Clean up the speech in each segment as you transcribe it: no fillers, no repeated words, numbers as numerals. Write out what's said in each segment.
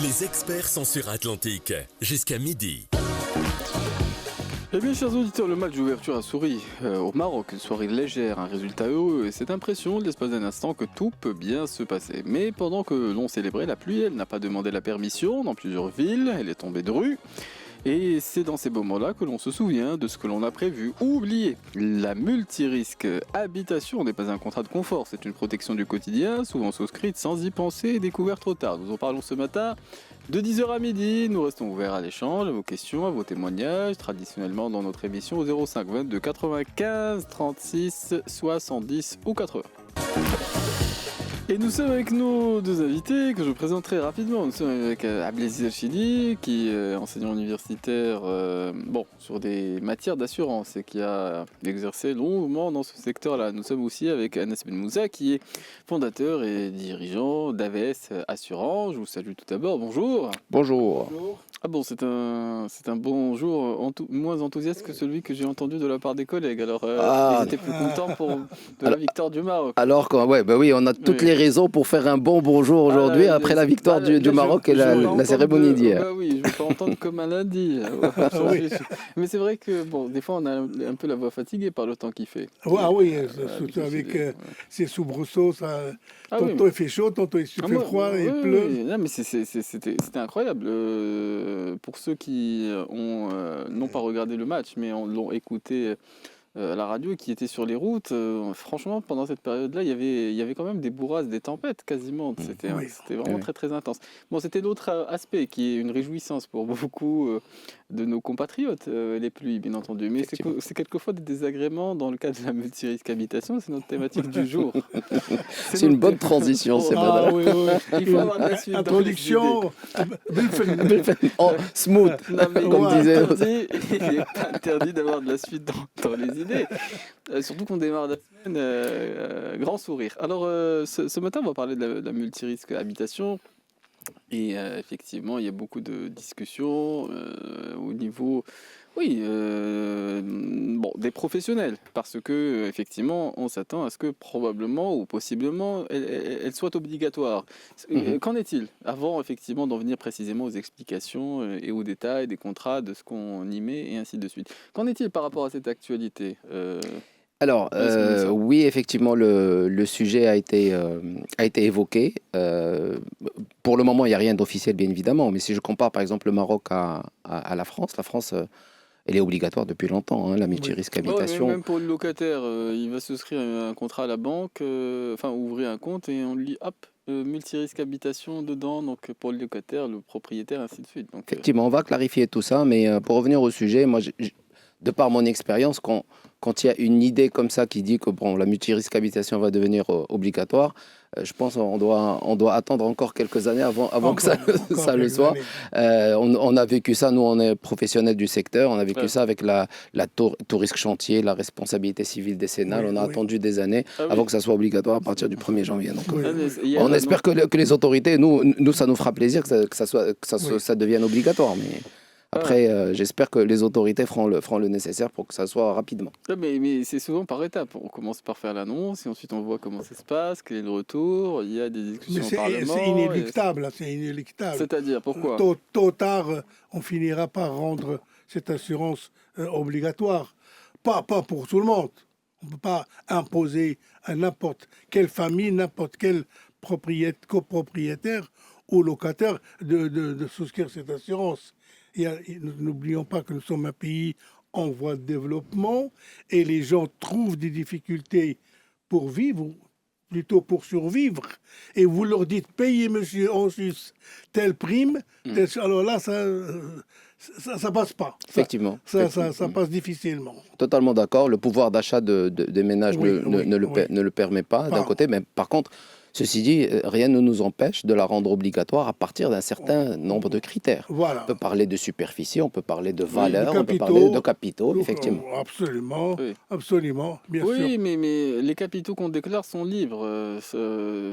Les experts sont sur Atlantique, jusqu'à midi. Eh bien, chers auditeurs, le match d'ouverture a souri au Maroc. Une soirée légère, un résultat heureux et cette impression, l'espace d'un instant, que tout peut bien se passer. Mais pendant que l'on célébrait, la pluie, elle n'a pas demandé la permission dans plusieurs villes, elle est tombée de rue. Et c'est dans ces moments-là que l'on se souvient de ce que l'on a prévu. Oubliez, la multirisque habitation n'est pas un contrat de confort, c'est une protection du quotidien, souvent souscrite sans y penser et découverte trop tard. Nous en parlons ce matin de 10h à midi. Nous restons ouverts à l'échange, à vos questions, à vos témoignages, traditionnellement dans notre émission au 05 22 95 36 70 ou 80. Et nous sommes avec nos deux invités que je présenterai rapidement. Nous sommes avec Abdelaziz Elchidi, qui est enseignant universitaire sur des matières d'assurance et qui a exercé longuement dans ce secteur-là. Nous sommes aussi avec Anas Ben Moussa, qui est fondateur et dirigeant d'AVS Assurance. Je vous salue tout d'abord. Bonjour. Bonjour. Ah bon, c'est un bonjour moins enthousiaste que celui que j'ai entendu de la part des collègues. Alors, ils étaient plus contents de la victoire du Maroc. Alors, on a toutes les raisons pour faire un bon bonjour aujourd'hui après la victoire du Maroc et la cérémonie d'hier. Oui, je ne veux pas entendre comme un lundi. Mais c'est vrai que, des fois, on a un peu la voix fatiguée par le temps qu'il fait. Surtout avec ces soubresauts, tantôt il fait chaud, tantôt il fait froid, il pleut. Non, mais c'était incroyable. Pour ceux qui n'ont pas regardé le match, mais l'ont écouté à la radio, qui étaient sur les routes, franchement, pendant cette période-là, il y avait quand même des bourrasques, des tempêtes quasiment. C'était vraiment très très intense. Bon, c'était l'autre aspect qui est une réjouissance pour beaucoup de nos compatriotes, les pluies, bien entendu. Mais c'est quelquefois des désagréments dans le cadre de la multirisque habitation. C'est notre thématique du jour. C'est une bonne transition, c'est pas oui. Il faut avoir de la suite. Introduction. Smooth, comme disait. Il n'est pas interdit d'avoir de la suite dans les idées. Surtout qu'on démarre la semaine, grand sourire. Alors, ce matin, on va parler de la multirisque habitation. Et effectivement, il y a beaucoup de discussions au niveau des professionnels. Parce que, effectivement, on s'attend à ce que probablement ou possiblement, elle soit obligatoire. Qu'en est-il? Avant, effectivement, d'en venir précisément aux explications et aux détails des contrats, de ce qu'on y met et ainsi de suite. Qu'en est-il par rapport à cette actualité? Alors, oui, effectivement, le sujet a été évoqué. Pour le moment, il n'y a rien d'officiel, bien évidemment. Mais si je compare, par exemple, le Maroc à la France, elle est obligatoire depuis longtemps, la multirisque habitation. Même pour le locataire, il va souscrire un contrat à la banque, ouvrir un compte et on lui lit, multirisque habitation dedans, donc pour le locataire, le propriétaire, ainsi de suite. Donc, effectivement, on va clarifier tout ça. Mais pour revenir au sujet, moi, de par mon expérience, quand il y a une idée comme ça qui dit que la multirisque habitation va devenir obligatoire, je pense qu'on doit attendre encore quelques années avant que ça le soit. On a vécu ça, nous on est professionnels du secteur, on a vécu ça avec la tout risque chantier, la responsabilité civile décennale. On a attendu des années avant que ça soit obligatoire à partir du 1er janvier. Donc, on espère que les autorités, nous ça nous fera plaisir que ça devienne obligatoire. Mais après, j'espère que les autorités feront le nécessaire pour que ça soit rapidement. Mais c'est souvent par étapes. On commence par faire l'annonce et ensuite on voit comment ça se passe, quel est le retour. Il y a des discussions au Parlement. C'est inéluctable. C'est inéluctable. C'est-à-dire, pourquoi? Tôt ou tard, on finira par rendre cette assurance obligatoire. Pas pour tout le monde. On ne peut pas imposer à n'importe quelle famille, n'importe quel copropriétaire ou locataire de souscrire cette assurance. N'oublions pas que nous sommes un pays en voie de développement et les gens trouvent des difficultés pour vivre, plutôt pour survivre. Et vous leur dites, payez monsieur en Suisse telle prime, alors là, ça passe pas. Effectivement. Ça passe difficilement. Totalement d'accord. Le pouvoir d'achat des ménages ne le permet pas, d'un côté, mais par contre, ceci dit, rien ne nous empêche de la rendre obligatoire à partir d'un certain nombre de critères. Voilà. On peut parler de superficie, on peut parler de valeur, on peut parler de capitaux, effectivement. Absolument, bien sûr. Oui, mais les capitaux qu'on déclare sont libres,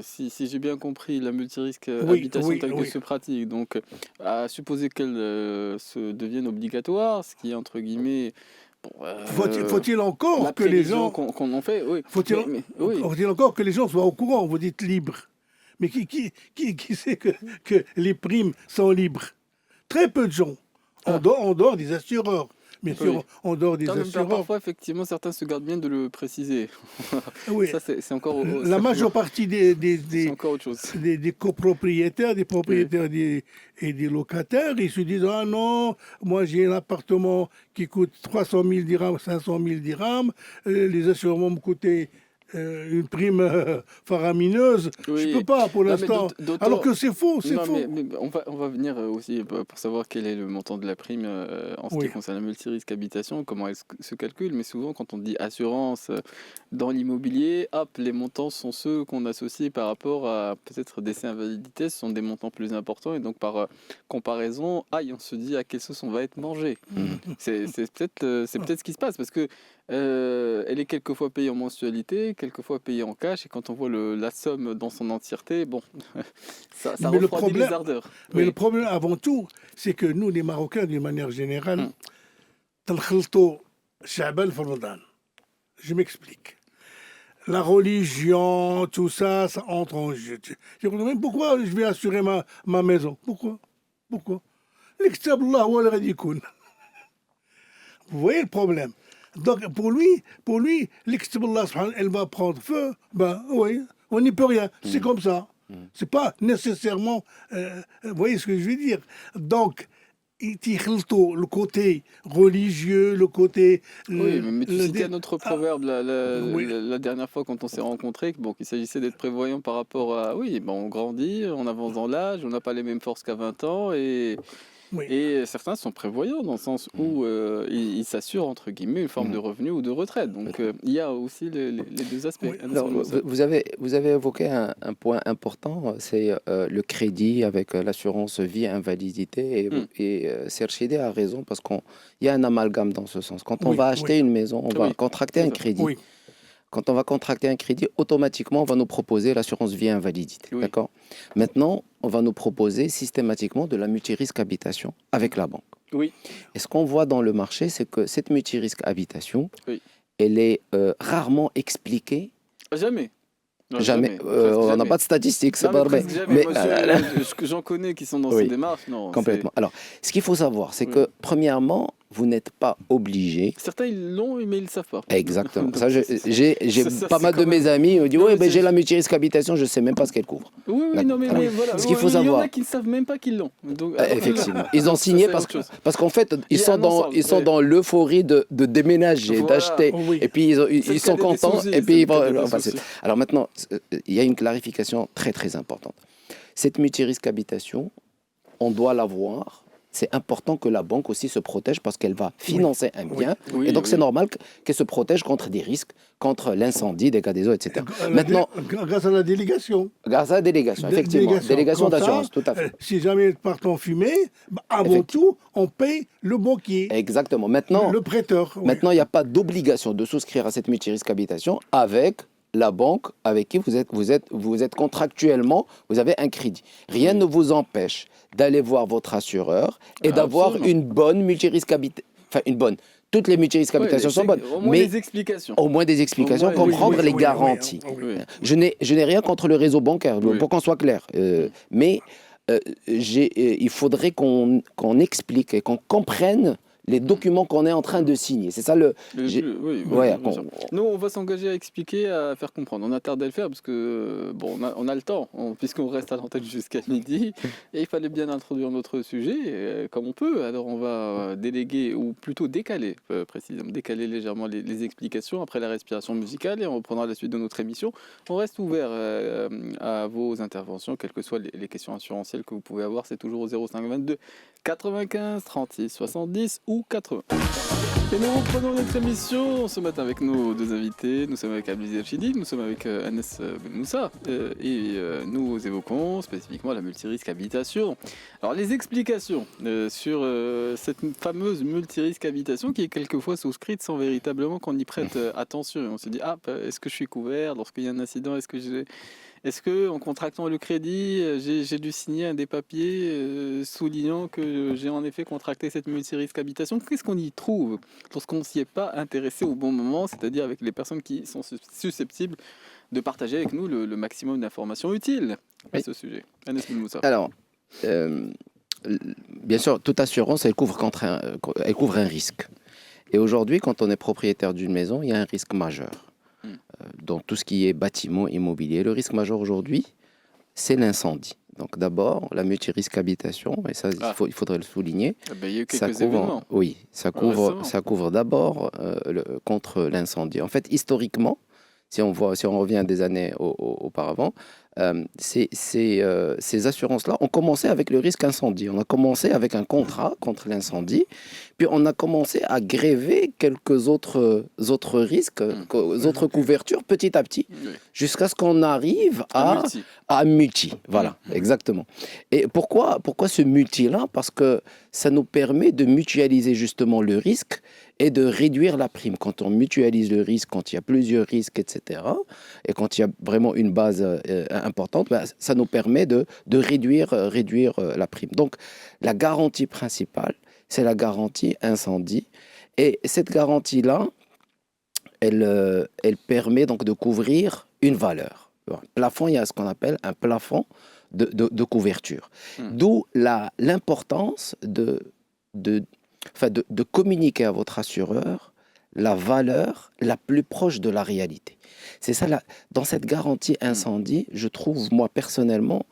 si j'ai bien compris la multirisque habitation telle que se pratique. Donc, à supposer qu'elle se devienne obligatoire, ce qui est entre guillemets... Faut-il encore que les gens qu'on en fait, faut-il encore que les gens soient au courant? Vous dites libre, Mais qui sait que les primes sont libres? Très peu de gens. En dehors des assureurs. Bien sûr, Oui. en dehors des Quand même, assureurs. parfois, effectivement, certains se gardent bien de le préciser. Oui. Ça, c'est encore... La majeure partie des C'est encore autre chose. des copropriétaires, des propriétaires et des locataires, ils se disent: ah non, moi j'ai un appartement qui coûte 300 000 dirhams, 500 000 dirhams, les assurances vont me coûter une prime faramineuse. Oui. Je ne peux pas pour Non, mais l'instant. d'autant- Alors que c'est faux, c'est Non, faux. mais on va venir aussi pour savoir quel est le montant de la prime en ce qui Oui. concerne la multirisque habitation, comment elle se calcule. Mais souvent, quand on dit assurance dans l'immobilier, hop, les montants sont ceux qu'on associe par rapport à peut-être décès invalidité. Ce sont des montants plus importants et donc par comparaison, aïe, on se dit à quelle sauce on va être mangé. C'est peut-être ce qui se passe parce que elle est quelquefois payée en mensualité, quelquefois payée en cash, et quand on voit la somme dans son entièreté, bon, ça Mais le refroidit les problème- ardeurs. Mais Oui. le problème avant tout, c'est que nous, les Marocains, d'une manière générale, تنخلطوا شعبان في رمضان. Je m'explique. La religion, tout ça, ça entre en jeu. Je me demande pourquoi je vais assurer ma maison. Pourquoi L'Iktab Allah huwa li ghadi yakoun. Vous voyez le problème. Donc pour lui, l'Iktab Allah, elle va prendre feu. Ben oui, on n'y peut rien. C'est comme ça. C'est pas nécessairement. Vous voyez ce que je veux dire. Donc, le côté religieux, le côté. Oui, mais tu citais un autre Ah, proverbe oui. la dernière fois quand on s'est rencontrés, bon, qu'il s'agissait d'être prévoyant par rapport à... Oui, bon, on grandit, on avance dans l'âge, on n'a pas les mêmes forces qu'à 20 ans, Oui. et certains sont prévoyants dans le sens où ils s'assurent, entre guillemets, une forme de revenu ou de retraite. Donc il y a aussi les deux aspects. Oui. Anas Alors, Moussa. vous avez évoqué un point important, c'est le crédit avec l'assurance vie invalidité. Et Serchidé a raison parce qu'il y a un amalgame dans ce sens. Quand on Oui, va acheter oui. une maison, on va Oui, contracter c'est un ça. crédit. Oui. Quand on va contracter un crédit, automatiquement, on va nous proposer l'assurance vie invalidité. Oui. D'accord. Maintenant, on va nous proposer systématiquement de la multirisque habitation avec la banque. Oui, Et ce qu'on voit dans le marché, c'est que cette multirisque habitation, Oui. elle est rarement expliquée. jamais. Non, Jamais. presque On n'a jamais. pas de statistiques, c'est Non, mais pas vrai. presque jamais. Mais, Moi, ce que j'en connais qui sont dans Oui. ces démarches, non. complètement. Alors, ce qu'il faut savoir, c'est Oui. que, premièrement, vous n'êtes pas obligé. Certains, ils l'ont, mais ils ne le savent pas. Exactement. Donc, Ça, j'ai ça, pas c'est mal quand de mes même- amis qui me disent Non, oui, mais ben, c'est- j'ai la multirisque habitation, je ne sais même pas ce qu'elle couvre. Oui, oui, non, mais Alors, voilà. ce qu'il faut Il y en savoir- a qui ne savent même pas qu'ils l'ont. Donc, alors que là- Effectivement. Ils ont ça, signé c'est parce autre chose. qu'en fait, Il ils y a sont un dans, ensemble, ils sont oui. dans l'euphorie de déménager, Voilà. d'acheter. Oui. Et puis, C'est le ils cas sont des contents. soucis, Et puis, c'est ils le cas vont. des Enfin, soucis. alors maintenant, il y a une clarification très, très importante. Cette multirisque habitation, on doit l'avoir. C'est important que la banque aussi se protège parce qu'elle va financer un bien. Oui, et donc, oui. c'est normal qu'elle se protège contre des risques, contre l'incendie, dégâts des eaux, etc. Maintenant, Grâce à la délégation. grâce à la délégation, effectivement. Délégation Comme ça, d'assurance, tout à fait. Si jamais ils partent en fumée, bah, avant Effectivement. tout, on paye le banquier, Exactement. Maintenant, le prêteur. Oui. Maintenant, il n'y a pas d'obligation de souscrire à cette multirisque habitation avec la banque avec qui vous êtes contractuellement, vous avez un crédit. Rien ne vous empêche d'aller voir votre assureur et d'avoir Absolument. une bonne multirisque habitation. Enfin, une bonne. Toutes les multirisques Ouais, habitations sont bonnes, Au moins mais des explications. au moins des explications, Au moins, oui, comprendre oui, les oui, garanties. oui, oui. Oui. Je n'ai rien contre le réseau bancaire, Oui. pour qu'on soit clair. Mais il faudrait qu'on explique et qu'on comprenne les documents qu'on est en train de signer. C'est ça le... j'ai- Oui, Ouais, bien sûr. Nous, on va s'engager à expliquer, à faire comprendre. On a tardé à le faire parce que, bon, on a le temps, puisqu'on reste à l'antenne jusqu'à midi. Et il fallait bien introduire notre sujet comme on peut. Alors, on va déléguer, ou plutôt décaler, précisément, décaler légèrement les explications après la respiration musicale et on reprendra la suite de notre émission. On reste ouvert à vos interventions, quelles que soient les questions assurantielles que vous pouvez avoir. C'est toujours au 05 22 95 36 70 ou 80. Et nous reprenons notre émission ce matin avec nos deux invités. Nous sommes avec Abdelaziz Chidi, nous sommes avec Anas Ben Moussa et nous évoquons spécifiquement la multirisque habitation. Alors les explications sur cette fameuse multirisque habitation qui est quelquefois souscrite sans véritablement qu'on y prête attention. Et on se dit, est-ce que je suis couvert lorsqu'il y a un incident? Est-ce que, en contractant le crédit, j'ai dû signer un des papiers soulignant que j'ai en effet contracté cette multirisque habitation? Qu'est-ce qu'on y trouve lorsqu'on ne s'y est pas intéressé au bon moment, c'est-à-dire avec les personnes qui sont susceptibles de partager avec nous le maximum d'informations utiles à Oui. ce sujet. Anas Ben Moussa. Alors, euh, bien sûr, toute assurance, elle couvre un risque. Et aujourd'hui, quand on est propriétaire d'une maison, il y a un risque majeur. Mm. Dans tout ce qui est bâtiment immobilier. Le risque majeur aujourd'hui, c'est l'incendie. Donc d'abord, la multirisque habitation, et ça, il faudrait le souligner. Ah ben, il y a eu Ça quelques couvre, événements. oui, ça Récemment. couvre d'abord contre l'incendie. En fait, historiquement, si on revient des années auparavant, ces assurances-là ont commencé avec le risque incendie. On a commencé avec un contrat contre l'incendie, puis on a commencé à gréver quelques autres risques, autres couvertures petit à petit, Oui. jusqu'à ce qu'on arrive Un à multi. multi. Voilà, exactement. Et pourquoi ce multi-là? Parce que ça nous permet de mutualiser justement le risque et de réduire la prime. Quand on mutualise le risque, quand il y a plusieurs risques, etc., et quand il y a vraiment une base importante, ben, ça nous permet de réduire la prime. Donc, la garantie principale, c'est la garantie incendie. Et cette garantie-là, elle permet donc de couvrir une valeur. Plafond, il y a ce qu'on appelle un plafond de couverture. D'où l'importance de communiquer à votre assureur la valeur la plus proche de la réalité. C'est ça, dans cette garantie incendie, je trouve, moi, personnellement...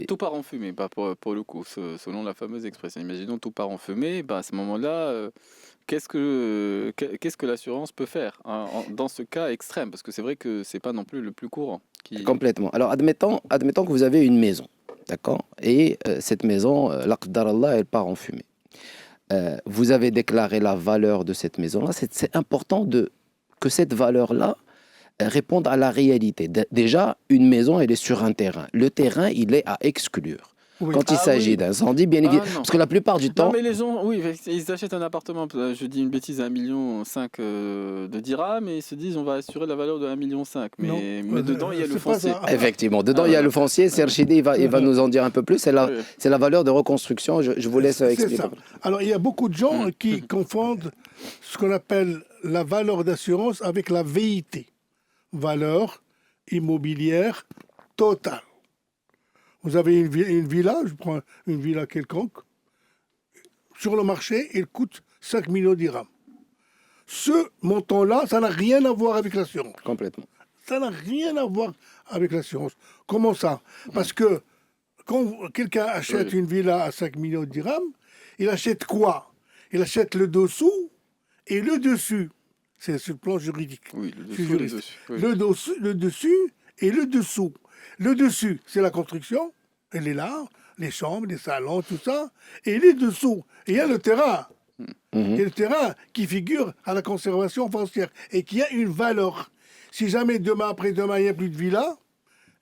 tout part en fumée, pour le coup, selon la fameuse expression. Imaginons tout part en fumée, à ce moment-là, qu'est-ce que l'assurance peut faire dans ce cas extrême? Parce que c'est vrai que c'est pas non plus le plus courant. Complètement. Alors, admettons que vous avez une maison, d'accord? Et cette maison, l'aqdar Allah, elle part en fumée. Vous avez déclaré la valeur de cette maison-là. C'est important que cette valeur-là réponde à la réalité. Déjà, une maison, elle est sur un terrain. Le terrain, il est à exclure. Oui. Quand il s'agit d'incendie, bien évidemment. non. Parce que la plupart du temps... Non, mais les gens, oui, ils achètent un appartement, je dis une bêtise, à 1,5 million de dirhams, et ils se disent on va assurer la valeur de 1,5 million. Non, Mais dedans, il y a le c'est pas foncier. ça. Effectivement. Dedans, il y a le foncier. Serchidi, il va nous en dire un peu plus. C'est la Oui. valeur de reconstruction. Je vous laisse C'est expliquer. ça. Alors, il y a beaucoup de gens qui confondent ce qu'on appelle la valeur d'assurance avec la VIT, valeur immobilière totale. Vous avez une villa, je prends une villa quelconque, sur le marché, il coûte 5 millions de dirhams. Ce montant-là, ça n'a rien à voir avec l'assurance. Complètement. Ça n'a rien à voir avec l'assurance. Comment ça? Parce que quand quelqu'un achète une villa à 5 millions de dirhams, il achète quoi? Il achète le dessous et le dessus. C'est sur le plan juridique. Oui, Je suis le juriste. dessus. Oui. Le dessus et le dessous. Le dessus, c'est la construction. Elle est là, les chambres, les salons, tout ça. Et les dessous, il y a le terrain. Il y a le terrain qui figure à la conservation foncière et qui a une valeur. Si jamais demain, après-demain, il n'y a plus de villa,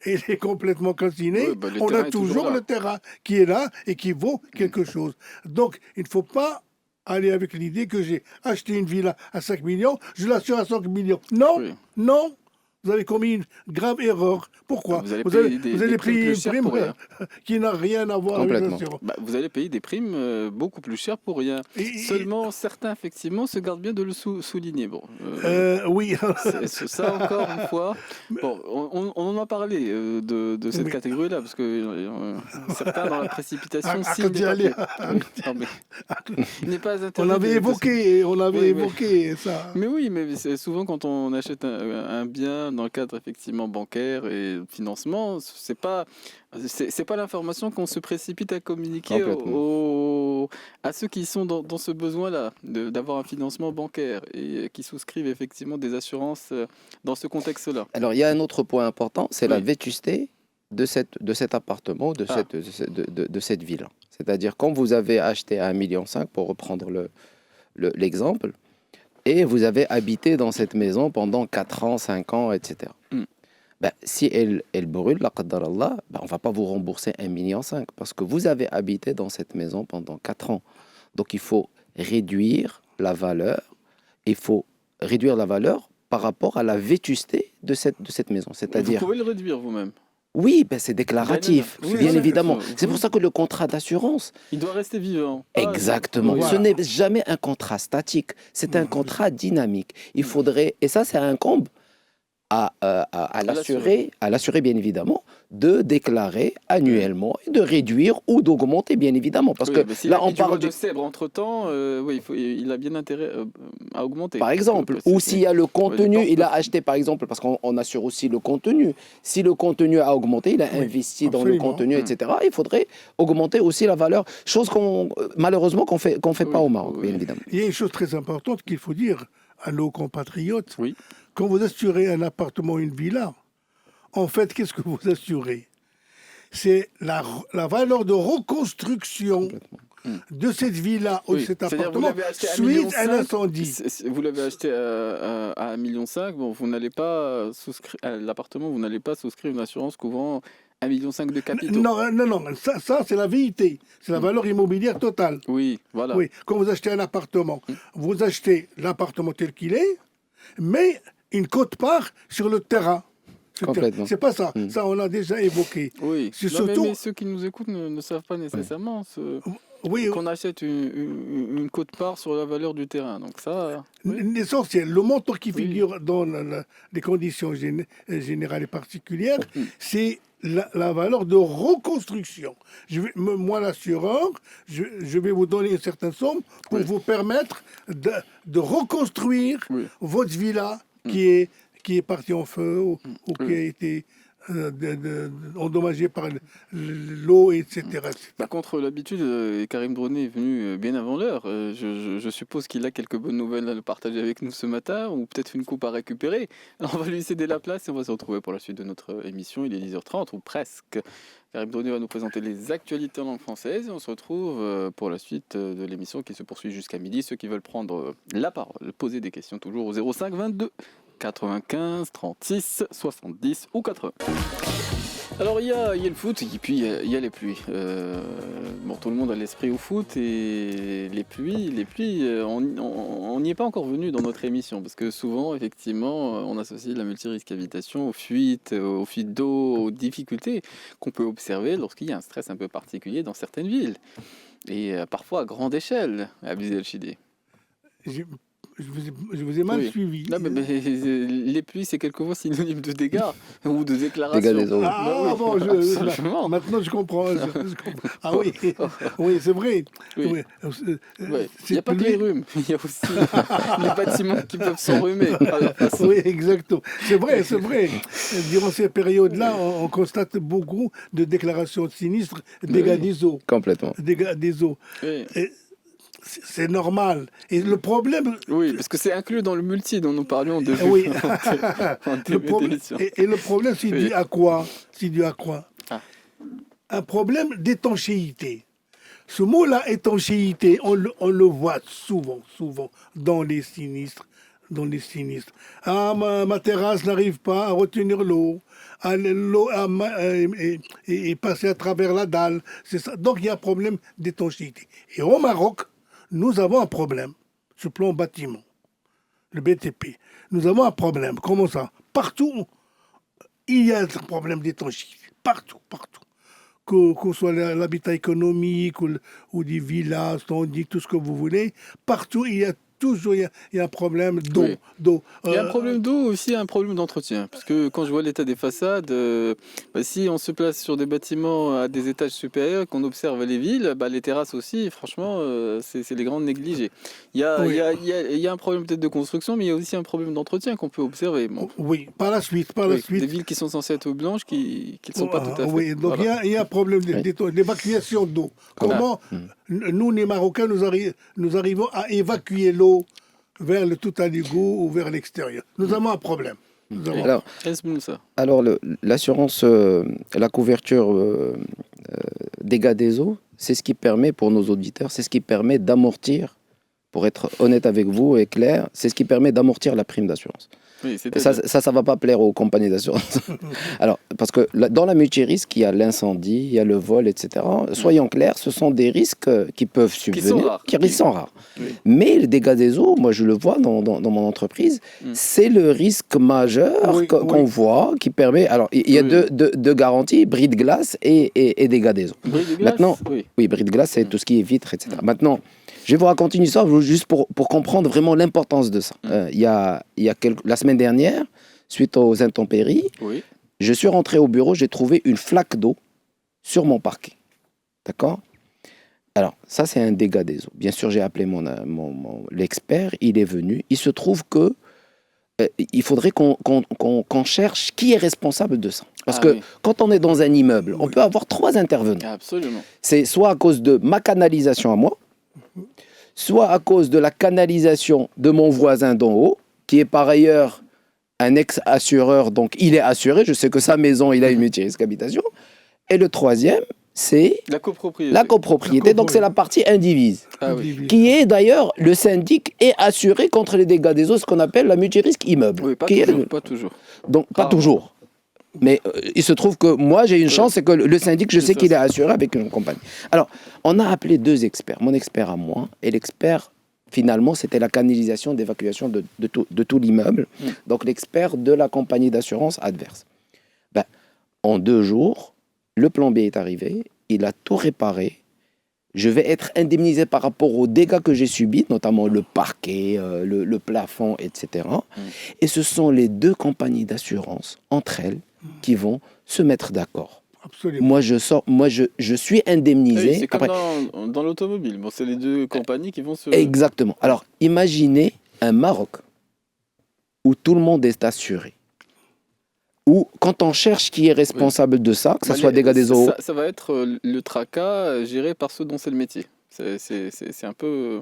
elle est complètement calcinée, le on terrain a est toujours toujours là. le terrain qui est là et qui vaut quelque chose. Donc, il ne faut pas aller avec l'idée que j'ai acheté une villa à 5 millions, je l'assure à 5 millions. Non, Oui. non, vous avez commis une grave erreur. Pourquoi? Vous allez payer des primes payer plus une chères prime pour rien. qui n'a rien à voir avec Complètement. l'assurance. Vous allez payer des primes beaucoup plus chères pour rien. Seulement, certains, effectivement, se gardent bien de le souligner. Bon, Oui. c'est ça, encore une fois. Bon, on en a parlé de cette Oui. catégorie-là, parce que certains, dans la précipitation, À signent côté des aller. papiers. Non, mais il n'est pas On interdit avait de- évoqué ça. Mais oui, mais c'est souvent quand on achète un bien dans le cadre effectivement bancaire et de financement, c'est pas l'information qu'on se précipite à communiquer à ceux qui sont dans ce besoin-là d'avoir un financement bancaire et qui souscrivent effectivement des assurances dans ce contexte-là. Alors, il y a un autre point important, c'est la Oui. vétusté de cet appartement, de Ah. cette ville. C'est-à-dire, quand vous avez acheté à 1,5 million, pour reprendre l'exemple, et vous avez habité dans cette maison pendant 4 ans, 5 ans, etc. Si elle brûle, la qaddar Allah, on ne va pas vous rembourser 1,5 million, parce que vous avez habité dans cette maison pendant 4 ans. Donc, il faut réduire la valeur. Il faut réduire la valeur par rapport à la vétusté de cette maison. Vous C'est-à-dire, pouvez le réduire vous-même. oui, c'est déclaratif, Oui, bien oui, évidemment. oui. C'est pour ça que le contrat d'assurance, Il doit rester vivant. exactement, voilà. ce n'est jamais un contrat statique, c'est un contrat dynamique. Il faudrait, et ça incombe à l'assurer bien évidemment, de déclarer annuellement et de réduire ou d'augmenter bien évidemment. Parce que là, on parle de sèbre entre-temps, il a bien intérêt à augmenter. Par exemple, ou s'il y a le contenu, il a acheté par exemple, parce qu'on assure aussi le contenu. Si le contenu a augmenté, il a investi dans le contenu, etc. Il faudrait augmenter aussi la valeur, chose malheureusement qu'on fait pas au Maroc, bien évidemment. Il y a une chose très importante qu'il faut dire à nos compatriotes. Oui. Quand vous assurez un appartement, une villa, en fait, qu'est-ce que vous assurez? C'est la valeur de reconstruction de cette villa ou de cet appartement suite à un incendie. Vous l'avez acheté à 1,5 million, bon, vous n'allez pas souscrire l'appartement, vous n'allez pas souscrire une assurance couvrant 1,5 million de capitaux. Non, ça c'est la vérité. C'est la valeur immobilière totale. Oui, voilà. Oui, quand vous achetez un appartement, vous achetez l'appartement tel qu'il est, mais une quote-part sur le terrain. C'est pas ça. Ça, on l'a déjà évoqué. Oui. Surtout... mais ceux qui nous écoutent ne savent pas nécessairement qu'on achète une quote-part sur la valeur du terrain. Donc ça... L'essentiel, le montant qui figure dans les conditions générales et particulières, c'est la valeur de reconstruction. Moi, l'assureur, je vais vous donner une certaine somme pour vous permettre de reconstruire votre villa qui est partie en feu ou qui a été endommagée par l'eau, etc. Par contre, l'habitude, Karim Droné est venu bien avant l'heure. Je suppose qu'il a quelques bonnes nouvelles à le partager avec nous ce matin, ou peut-être une coupe à récupérer. Alors, on va lui céder la place et on va se retrouver pour la suite de notre émission. Il est 10h30 ou presque. Karim Droné va nous présenter les actualités en langue française et on se retrouve pour la suite de l'émission qui se poursuit jusqu'à midi. Ceux qui veulent prendre la parole, poser des questions toujours au 05 22 95 36 70 ou 80. Alors il y a le foot et puis il y a les pluies. Tout le monde a l'esprit au foot et les pluies, on n'y est pas encore venu dans notre émission parce que souvent effectivement on associe la multirisque habitation aux fuites d'eau, aux difficultés qu'on peut observer lorsqu'il y a un stress un peu particulier dans certaines villes et parfois à grande échelle. Abdel El-Chidi. Je vous ai mal suivi. Non, mais les pluies, c'est quelquefois synonyme de dégâts ou de déclarations. Dégâts des eaux. Maintenant je comprends. Ah oui, oui, c'est vrai. Oui. Il n'y a pas que les rhumes, il y a aussi les bâtiments qui peuvent s'enrhumer. Oui, exactement. C'est vrai. Durant ces périodes-là, on constate beaucoup de déclarations de sinistres, dégâts des eaux. Complètement. Dégâts des eaux. Oui. C'est normal. Et le problème... Oui, parce que c'est inclus dans le multi dont nous parlions de oui. d'émission. Et le problème, c'est dû à quoi? Un problème d'étanchéité. Ce mot-là, étanchéité, on le voit souvent dans les sinistres. Ah, ma terrasse n'arrive pas à retenir l'eau. L'eau est passée à travers la dalle. C'est ça. Donc, il y a un problème d'étanchéité. Et au Maroc, nous avons un problème sur le plan bâtiment, le BTP. Nous avons un problème. Comment ça? Partout, il y a un problème d'étanchéité. Partout. Que soit l'habitat économique ou des villas, tout ce que vous voulez, partout, il y a toujours un problème d'eau. Oui. Il y a un problème d'eau aussi, un problème d'entretien. Parce que quand je vois l'état des façades, si on se place sur des bâtiments à des étages supérieurs, qu'on observe les villes, les terrasses aussi, franchement, c'est les grandes négligées. Il y a un problème peut-être de construction, mais il y a aussi un problème d'entretien qu'on peut observer. Bon. Oui, par la suite. Des villes qui sont censées être blanches, qui ne sont pas tout à fait. Oui, donc il y a un problème d'évacuation d'eau. Comment nous, les Marocains, nous arrivons à évacuer l'eau vers le tout à l'égout ou vers l'extérieur. Nous avons un problème. Alors l'assurance, la couverture dégâts des eaux, c'est ce qui permet pour nos auditeurs, c'est ce qui permet d'amortir, pour être honnête avec vous et clair, c'est ce qui permet d'amortir la prime d'assurance. Oui, ça va pas plaire aux compagnies d'assurance. Alors, parce que dans la multirisque, il y a l'incendie, il y a le vol, etc. Soyons clairs, ce sont des risques qui peuvent subvenir, qui sont rares. Oui. Mais les dégâts des eaux, moi je le vois dans mon entreprise, c'est le risque majeur qu'on voit, qui permet... Alors, il y a deux garanties, bris de glace et dégâts des eaux. Bris de glace, maintenant, bris de glace, c'est tout ce qui est vitre, etc. Maintenant, je vais vous raconter une histoire juste pour comprendre vraiment l'importance de ça. La semaine dernière, suite aux intempéries. Oui. Je suis rentré au bureau, j'ai trouvé une flaque d'eau sur mon parquet. D'accord? Alors, ça, c'est un dégât des eaux. Bien sûr, j'ai appelé l'expert, il est venu. Il se trouve que il faudrait qu'on cherche qui est responsable de ça. Parce que quand on est dans un immeuble, on peut avoir 3 intervenants. Absolument. C'est soit à cause de ma canalisation à moi, soit à cause de la canalisation de mon voisin d'en haut, qui est par ailleurs un ex-assureur, donc il est assuré. Je sais que sa maison, il a une multirisque habitation. Et le troisième, c'est La copropriété. la copropriété. Donc c'est la partie indivise. Ah oui. Qui est d'ailleurs, le syndic est assuré contre les dégâts des eaux, ce qu'on appelle la multirisque immeuble. Oui, pas qui toujours, est, pas toujours. donc pas Rarement. toujours. Mais il se trouve que moi j'ai une chance, c'est que le syndic, je sais qu'il est assuré avec une compagnie. Alors, on a appelé 2 experts, mon expert à moi et l'expert, finalement, c'était la canalisation d'évacuation de tout l'immeuble. Donc l'expert de la compagnie d'assurance adverse. Ben, en 2 jours, le plombier est arrivé, il a tout réparé. Je vais être indemnisé par rapport aux dégâts que j'ai subis, notamment le parquet, le plafond, etc. Et ce sont les 2 compagnies d'assurance, entre elles, qui vont se mettre d'accord. Absolument. Moi, je suis indemnisé. Oui, c'est comme Après, dans l'automobile. Bon, c'est les 2 compagnies qui vont se... exactement. Alors, imaginez un Maroc où tout le monde est assuré. Où, quand on cherche qui est responsable de ça, que ce soit dégâts des eaux... Ça va être le tracas géré par ceux dont c'est le métier. C'est un peu...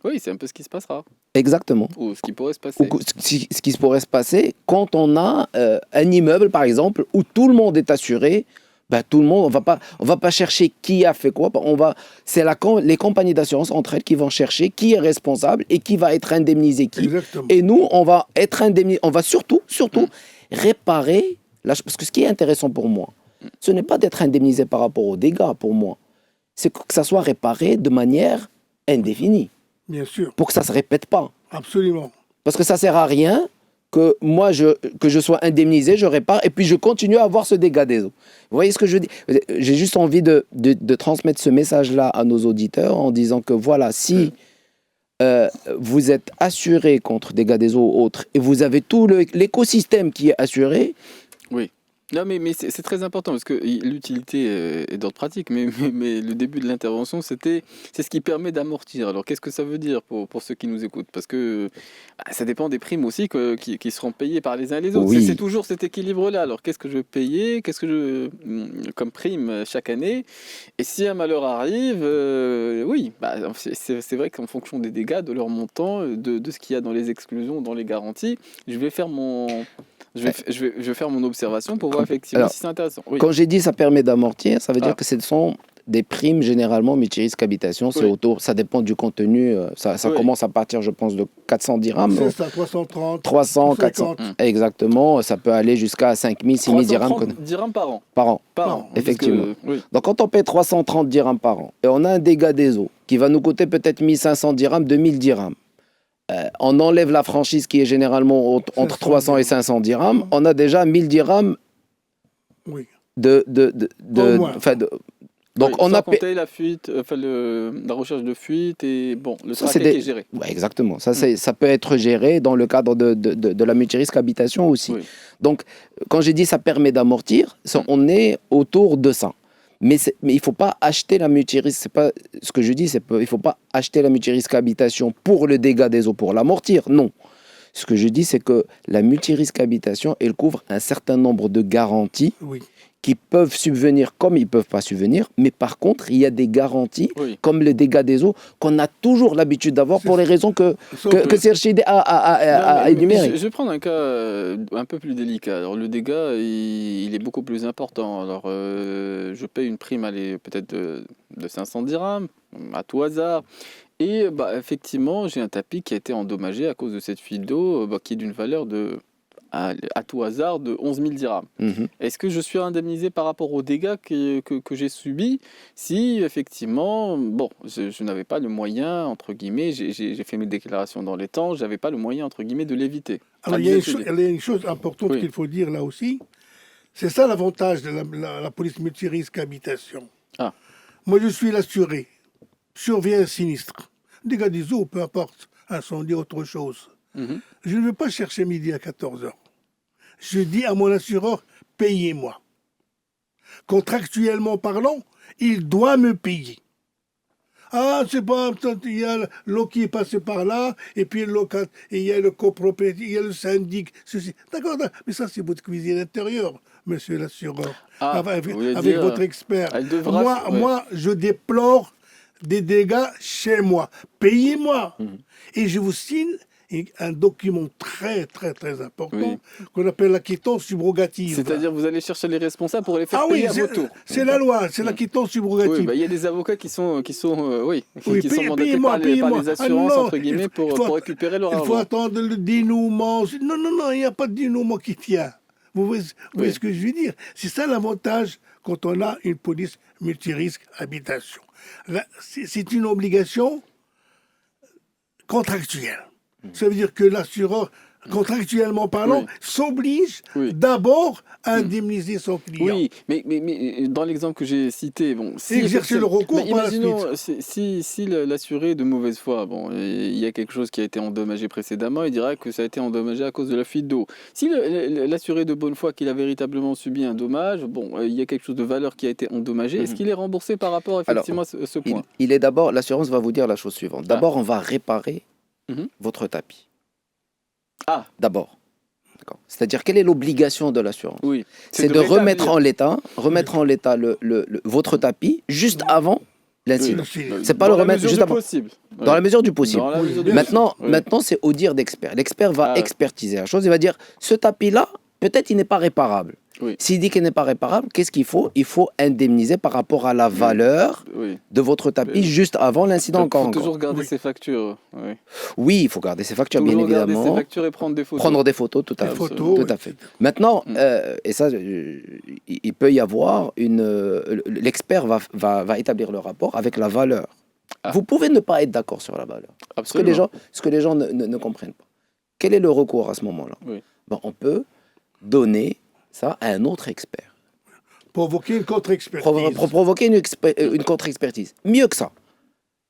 Oui, c'est un peu ce qui se passera. Exactement. Ou ce qui pourrait se passer. Ou ce qui pourrait se passer quand on a un immeuble, par exemple, où tout le monde est assuré. Ben, tout le monde, on va pas chercher qui a fait quoi. C'est les compagnies d'assurance entre elles qui vont chercher qui est responsable et qui va être indemnisé qui. Exactement. Et nous, on va être indemnisé. On va surtout réparer. Parce que ce qui est intéressant pour moi, ce n'est pas d'être indemnisé par rapport aux dégâts pour moi. C'est que ça soit réparé de manière indéfinie. Bien sûr. Pour que ça ne se répète pas. Absolument. Parce que ça ne sert à rien que moi, que je sois indemnisé, je répare, et puis je continue à avoir ce dégât des eaux. Vous voyez ce que je dis? J'ai juste envie de transmettre ce message-là à nos auditeurs en disant que voilà, si vous êtes assuré contre dégâts des eaux ou autres, et vous avez tout l'écosystème qui est assuré... Oui. Non, mais c'est très important parce que l'utilité est d'ordre pratique, mais le début de l'intervention, c'est ce qui permet d'amortir. Alors, qu'est-ce que ça veut dire pour ceux qui nous écoutent? Parce que ça dépend des primes aussi qui seront payées par les uns et les autres. Oui. C'est toujours cet équilibre-là. Alors, qu'est-ce que je vais payer? Qu'est-ce que comme prime chaque année? Et si un malheur arrive, oui, c'est vrai qu'en fonction des dégâts, de leur montant, de ce qu'il y a dans les exclusions, dans les garanties, je vais faire je vais faire mon observation pour voir effectivement Alors, si c'est intéressant. Oui. Quand j'ai dit ça permet d'amortir, ça veut dire que ce sont des primes généralement multirisque habitation. C'est ça dépend du contenu. Ça commence à partir, je pense, de 400 dirhams. C'est ça, 330. 300, 400. Exactement. Ça peut aller jusqu'à 5000, 6000 dirhams. 330 dirhams par an. Par an, Parce effectivement. que, oui. Donc quand on paie 330 dirhams par an et on a un dégât des eaux qui va nous coûter peut-être 1500 dirhams, 2000 dirhams. On enlève la franchise qui est généralement entre 300 et 500 dirhams. On a déjà 1000 dirhams Oui. Donc on a compté la fuite, la recherche de fuite et bon, le trafic qui est géré. Ouais, exactement. Ça peut être géré dans le cadre de la multirisque habitation aussi. Oui. Donc quand j'ai dit ça permet d'amortir, on est autour de ça. Mais il ne faut pas acheter la multirisque. C'est pas ce que je dis. Il ne faut pas acheter la multirisque habitation pour le dégât des eaux, pour l'amortir. Non. Ce que je dis, c'est que la multirisque habitation, elle couvre un certain nombre de garanties qui peuvent subvenir comme ils ne peuvent pas subvenir. Mais par contre, il y a des garanties, comme le dégât des eaux, qu'on a toujours l'habitude d'avoir pour les raisons que Serchid a énumérées. Je vais prendre un cas un peu plus délicat. Alors, le dégât, il est beaucoup plus important. Alors, je paye une prime, peut-être de 500 dirhams, à tout hasard. Et effectivement, j'ai un tapis qui a été endommagé à cause de cette fuite d'eau, qui est d'une valeur à tout hasard de 11 000 dirhams. Est-ce que je suis indemnisé par rapport aux dégâts que j'ai subis si effectivement, je n'avais pas le moyen, entre guillemets, j'ai fait mes déclarations dans les temps, je n'avais pas le moyen, entre guillemets, de l'éviter? Alors, il y a une chose importante qu'il faut dire là aussi, c'est ça l'avantage de la police multirisque habitation. Moi, je suis l'assuré. Survient un sinistre. Dégâts des eaux, peu importe, incendie, autre chose. Je ne vais pas chercher midi à 14h. je dis à mon assureur, payez-moi. Contractuellement parlant, il doit me payer. Ah, c'est pas, il y a l'eau qui est passé par là, et puis il y a le copropriétaire, il y a le syndic, ceci. D'accord, mais ça, c'est votre cuisine intérieure, monsieur l'assureur, avec votre expert. Moi, je déplore des dégâts chez moi. Payez-moi. Et je vous signe un document très, très, très important qu'on appelle la quittance subrogative. C'est-à-dire vous allez chercher les responsables pour les faire payer à votre tour. C'est la loi, c'est la quittance subrogative. Oui, il y a des avocats qui sont mandatés par les assurances, entre guillemets, pour récupérer leur argent. Il faut attendre le dénouement. Non, il n'y a pas de dénouement qui tient. Vous voyez ce que je veux dire? C'est ça l'avantage quand on a une police multirisque habitation. C'est une obligation contractuelle. Ça veut dire que l'assureur, contractuellement parlant, s'oblige d'abord à indemniser son client. Oui, mais dans l'exemple que j'ai cité, exercer le recours par la suite. Imaginons si l'assuré est de mauvaise foi, il y a quelque chose qui a été endommagé précédemment, il dira que ça a été endommagé à cause de la fuite d'eau. Si l'assuré est de bonne foi qu'il a véritablement subi un dommage, il y a quelque chose de valeur qui a été endommagé, est-ce qu'il est remboursé par rapport effectivement à ce point? L'assurance va vous dire la chose suivante. D'abord, on va réparer votre tapis. D'abord. C'est-à-dire, quelle est l'obligation de l'assurance? C'est de remettre en l'état votre tapis juste avant l'incident. C'est pas le remettre juste avant. Dans la mesure du possible. Maintenant, c'est au dire d'expert. L'expert va expertiser la chose. Il va dire, ce tapis-là, peut-être il n'est pas réparable. S'il dit qu'il n'est pas réparable, qu'est-ce qu'il faut? Il faut indemniser par rapport à la valeur de votre tapis juste avant l'incident. Il faut toujours garder ses factures. Oui, il faut garder ses factures, bien évidemment. Garder ses factures et prendre des photos. Prendre des photos, tout à fait. Maintenant, et ça, il peut y avoir l'expert va établir le rapport avec la valeur. Vous pouvez ne pas être d'accord sur la valeur. Ce que les gens ne comprennent pas. Quel est le recours à ce moment-là? On peut donner ça à un autre expert. Provoquer une contre-expertise. Provoquer une contre-expertise. Mieux que ça,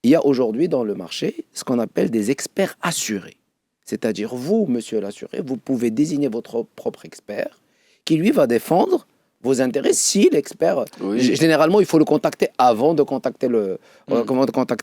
il y a aujourd'hui dans le marché ce qu'on appelle des experts assurés. C'est-à-dire, vous, monsieur l'assuré, vous pouvez désigner votre propre expert qui, lui, va défendre vos intérêts si l'expert... Généralement, il faut le contacter avant de contacter,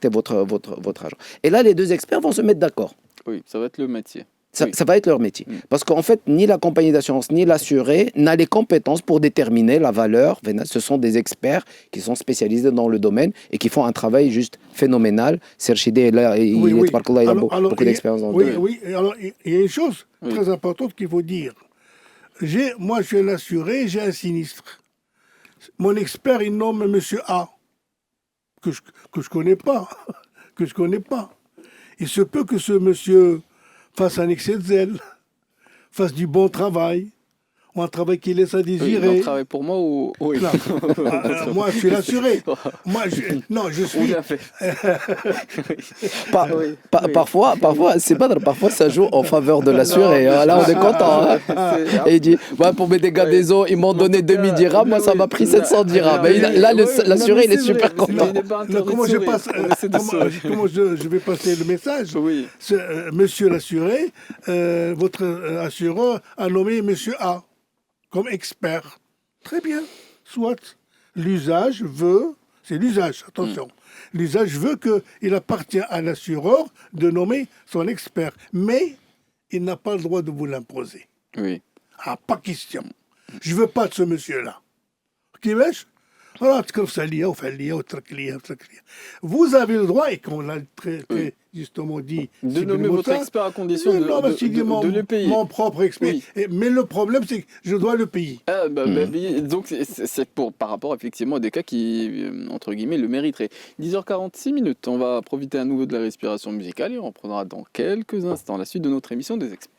votre agent. Et là, les deux experts vont se mettre d'accord. Oui, ça va être le métier. Ça va être leur métier. Parce qu'en fait, ni la compagnie d'assurance, ni l'assuré n'a les compétences pour déterminer la valeur. Ce sont des experts qui sont spécialisés dans le domaine et qui font un travail juste phénoménal. Serchide est là, il a beaucoup d'expérience dans le domaine. Oui, alors il y a une chose très importante qu'il faut dire. Moi, je suis un assuré, j'ai un sinistre. Mon expert, il nomme M. A, que je connais pas. Il se peut que ce monsieur fasse un excès de zèle, fasse du bon travail, ou un travail qui laisse à désirer. Un travail pour moi ou... Oui. Moi, je suis l'assuré. Je suis... Parfois, c'est pas parfois ça joue en faveur de l'assuré. Là, on est content. Et il dit, pour mes dégâts des eaux, ils m'ont donné 2000 dirhams, moi, ça m'a pris 700 dirhams. Là, l'assuré, il est super content. Comment je vais passer le message? Monsieur l'assuré, votre assureur a nommé Monsieur A comme expert. Très bien. Soit l'usage veut, c'est l'usage, attention, l'usage veut qu'il appartient à l'assureur de nommer son expert, mais il n'a pas le droit de vous l'imposer. Pas question. Je ne veux pas de ce monsieur-là. Vous avez le droit, et qu'on l'a très justement dit, de nommer votre expert à condition de le payer. Mon propre expert. Mais le problème, c'est que je dois le payer. Donc, c'est par rapport effectivement à des cas qui, entre guillemets, le mériteraient. 10h46, on va profiter à nouveau de la respiration musicale et on reprendra dans quelques instants la suite de notre émission des experts.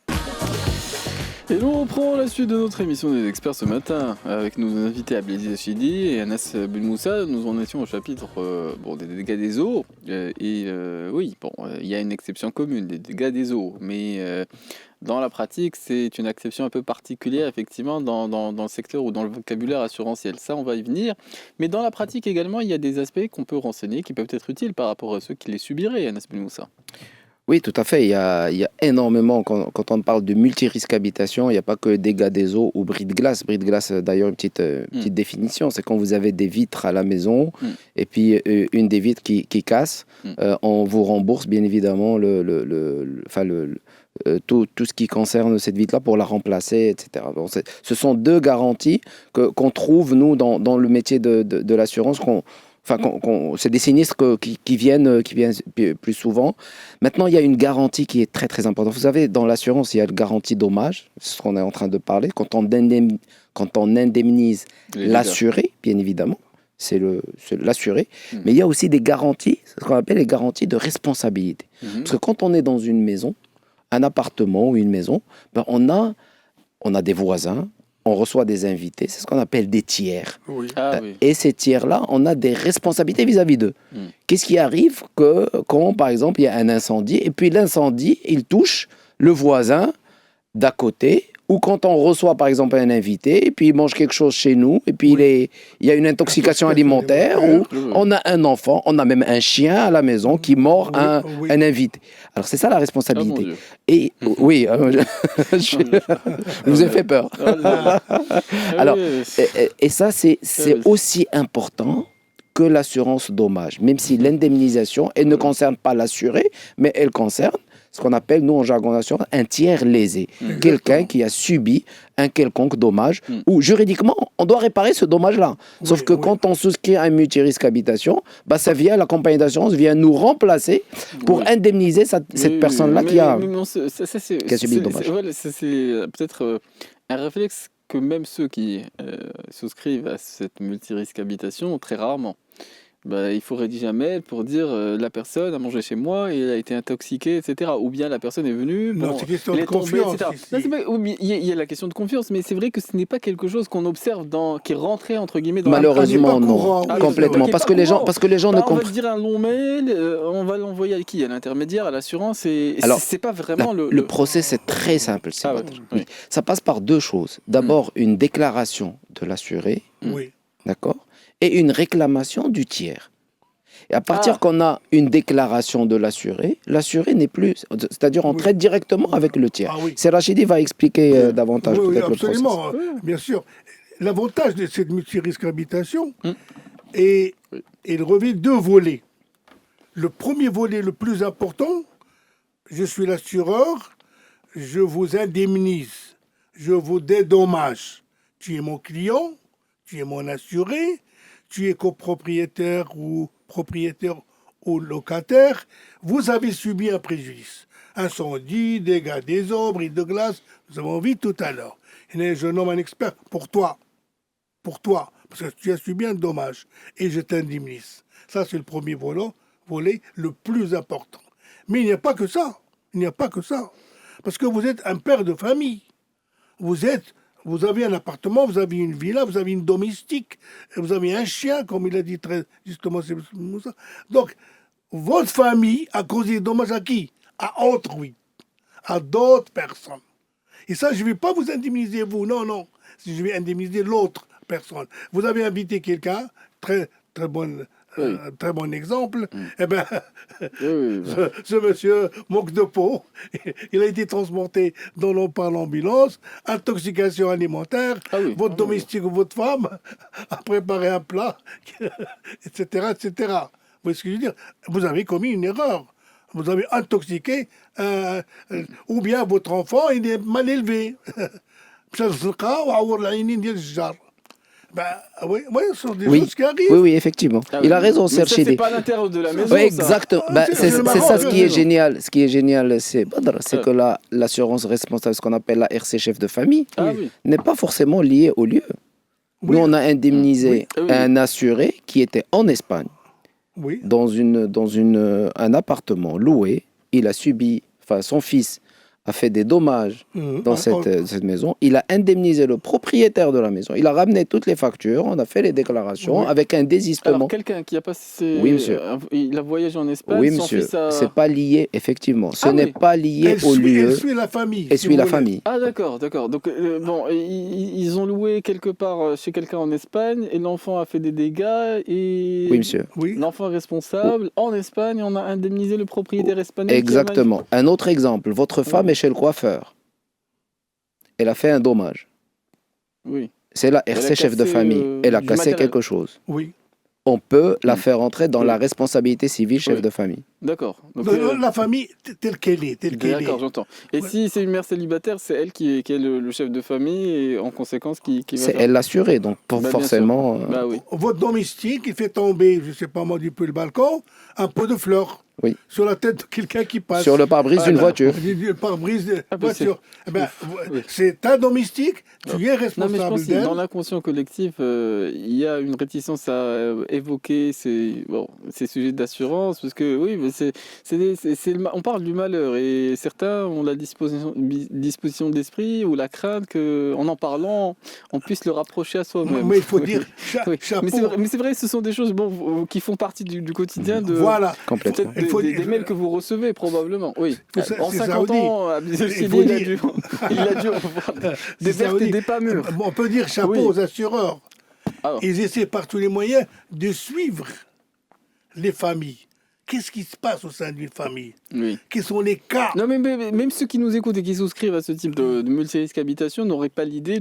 Et nous reprend la suite de notre émission des experts ce matin avec nos invités Abdelaziz Chidi et Anas Belmoussa. Nous en étions au chapitre des dégâts des eaux. Il y a une exception commune des dégâts des eaux, mais dans la pratique, c'est une exception un peu particulière effectivement dans le secteur ou dans le vocabulaire assurantiel. Ça, on va y venir. Mais dans la pratique également, il y a des aspects qu'on peut renseigner qui peuvent être utiles par rapport à ceux qui les subiraient, Anas Belmoussa. Oui, tout à fait. Il y a énormément, quand on parle de multirisque habitation, il n'y a pas que dégâts des eaux ou bris de glace. Bris de glace, d'ailleurs, une petite définition, c'est quand vous avez des vitres à la maison et puis une des vitres qui casse, on vous rembourse bien évidemment tout ce qui concerne cette vitre-là pour la remplacer, etc. Bon, ce sont deux garanties qu'on trouve, nous, dans le métier de l'assurance, c'est des sinistres qui viennent plus souvent. Maintenant, il y a une garantie qui est très, très importante. Vous savez, dans l'assurance, il y a la garantie dommage, c'est ce qu'on est en train de parler. Quand on indemnise l'assuré, bien évidemment, c'est l'assuré. Mais il y a aussi des garanties, c'est ce qu'on appelle les garanties de responsabilité. Parce que quand on est dans une maison, un appartement ou une maison, ben on a des voisins, on reçoit des invités, c'est ce qu'on appelle des tiers. Oui. Et ces tiers-là, on a des responsabilités vis-à-vis d'eux. Qu'est-ce qui arrive quand, par exemple, il y a un incendie, et puis l'incendie, il touche le voisin d'à côté, ou quand on reçoit, par exemple, un invité, et puis il mange quelque chose chez nous, et puis il y a une intoxication alimentaire, ou on a un enfant, on a même un chien à la maison qui mord un invité. Alors, c'est ça la responsabilité. Et oui, je vous ai fait peur. Alors, et ça, c'est aussi important que l'assurance dommage, même si l'indemnisation, elle ne concerne pas l'assuré, mais elle concerne ce qu'on appelle, nous, en jargon d'assurance, un tiers lésé. Quelqu'un qui a subi un quelconque dommage, ou juridiquement, on doit réparer ce dommage-là. Sauf que quand on souscrit un multirisque habitation, bah, ça vient, la compagnie d'assurance vient nous remplacer pour indemniser cette personne-là qui a subi le dommage. C'est peut-être un réflexe que même ceux qui souscrivent à cette multirisque habitation ont très rarement. Bah, il faut rédiger un mail pour dire la personne a mangé chez moi et elle a été intoxiquée, etc. Ou bien la personne est venue, non, c'est question de confiance. Il y a la question de confiance, mais c'est vrai que ce n'est pas quelque chose qu'on observe qui est rentré entre guillemets dans malheureusement non, complètement, parce que les gens ne comprennent. On va dire un long mail, on va l'envoyer à qui? À l'intermédiaire, à l'assurance, et c'est pas vraiment le procès, c'est très simple. Ça passe par deux choses. D'abord, une déclaration de l'assuré, d'accord, et une réclamation du tiers. Et à partir qu'on a une déclaration de l'assuré, l'assuré n'est plus... C'est-à-dire, on traite directement avec le tiers. C'est Rachidi va expliquer davantage peut-être absolument, le process. Bien sûr. L'avantage de cette multirisque habitation est il revêt deux volets. Le premier volet, le plus important, je suis l'assureur, je vous indemnise, je vous dédommage. Tu es mon client, tu es mon assuré, tu es copropriétaire ou propriétaire ou locataire, vous avez subi un préjudice. Incendie, dégâts des eaux, bris de glace, nous avons vu tout à l'heure. Et je nomme un expert pour toi, parce que tu as subi un dommage et je t'indemnise. Ça, c'est le premier volet le plus important. Mais il n'y a pas que ça. Parce que vous êtes un père de famille. Vous avez un appartement, vous avez une villa, vous avez une domestique, vous avez un chien, comme il a dit très justement. Donc, votre famille a causé des dommages à qui? À autrui, à d'autres personnes. Et ça, je ne vais pas vous indemniser, vous, non. Je vais indemniser l'autre personne. Vous avez invité quelqu'un, très bon exemple, eh ben, ce monsieur manque de peau, il a été transporté par l'ambulance, intoxication alimentaire, votre domestique ou votre femme a préparé un plat, etc. Vous voyez ce que je veux dire? Vous avez commis une erreur. Vous avez intoxiqué, ou bien votre enfant, il est mal élevé. Ce sont des choses qui arrivent. Oui, effectivement. Il a raison, Serge. C'est pas à l'intérieur de la maison. Oui, exactement. C'est ça ce qui est génial. Ce qui est génial, c'est que l'assurance responsable, ce qu'on appelle la RC chef de famille, n'est pas forcément liée au lieu. Nous, on a indemnisé un assuré qui était en Espagne, dans un appartement loué. Il a subi, son fils a fait des dommages dans cette maison. Il a indemnisé le propriétaire de la maison. Il a ramené toutes les factures. On a fait les déclarations avec un désistement. Alors, quelqu'un qui a passé. Oui, monsieur. Il a voyagé en Espagne. Oui, son monsieur. fils a- C'est pas lié, effectivement. Ce n'est oui. pas lié au Elle lieu. suit la famille. Elle si suit vous la voulez. famille. Ah, d'accord. Donc, bon, ils ont loué quelque part chez quelqu'un en Espagne et l'enfant a fait des dégâts et. Oui, monsieur. Oui. L'enfant est responsable. En Espagne, on a indemnisé le propriétaire espagnol. Exactement. Un autre exemple. Votre femme est chez le coiffeur. Elle a fait un dommage. Oui. C'est la Elle a RC chef de cassé, famille. Elle a du cassé matériel. quelque chose. Oui. On peut la faire entrer dans Oui. la responsabilité civile chef Oui. de famille. D'accord. Donc, La famille telle qu'elle est. d'accord, j'entends. Et Ouais. si c'est une mère célibataire, c'est elle qui est le chef de famille et en conséquence qui va C'est faire- elle l'assurée, donc Bah, bien forcément. Bah oui. Votre domestique, il fait tomber, je ne sais pas moi, depuis le balcon, un pot de fleurs Oui. sur la tête de quelqu'un qui passe. Sur le pare-brise d'une Voilà. voiture. Du pare-brise de Ah, bah, voiture. Eh ben, Oui. c'est ta domestique, tu es Non, mais je responsable pense que d'elle. dans l'inconscient collectif, il y a une réticence à évoquer ces sujets d'assurance, parce que oui, mais on parle du malheur et certains ont la disposition d'esprit ou la crainte qu'en en parlant, on puisse le rapprocher à soi-même. Mais il faut Oui. dire Oui. chapeau. Mais c'est vrai, ce sont des choses qui font partie du quotidien de Voilà. Complètement. peut-être Il faut des dire- mails que vous recevez probablement. Oui. C'est- En c'est 50 Saoudi. ans, Abdel Il Sidi, faut il a dire- dû avoir des C'est vertes et Saoudi. des pas mûres. On peut dire chapeau Oui. aux assureurs. Alors. Ils essaient par tous les moyens de suivre les familles. Qu'est-ce qui se passe au sein d'une famille? Oui. Quels sont les cas? Non, mais même ceux qui nous écoutent et qui souscrivent à ce type de multirisque habitation n'auraient pas l'idée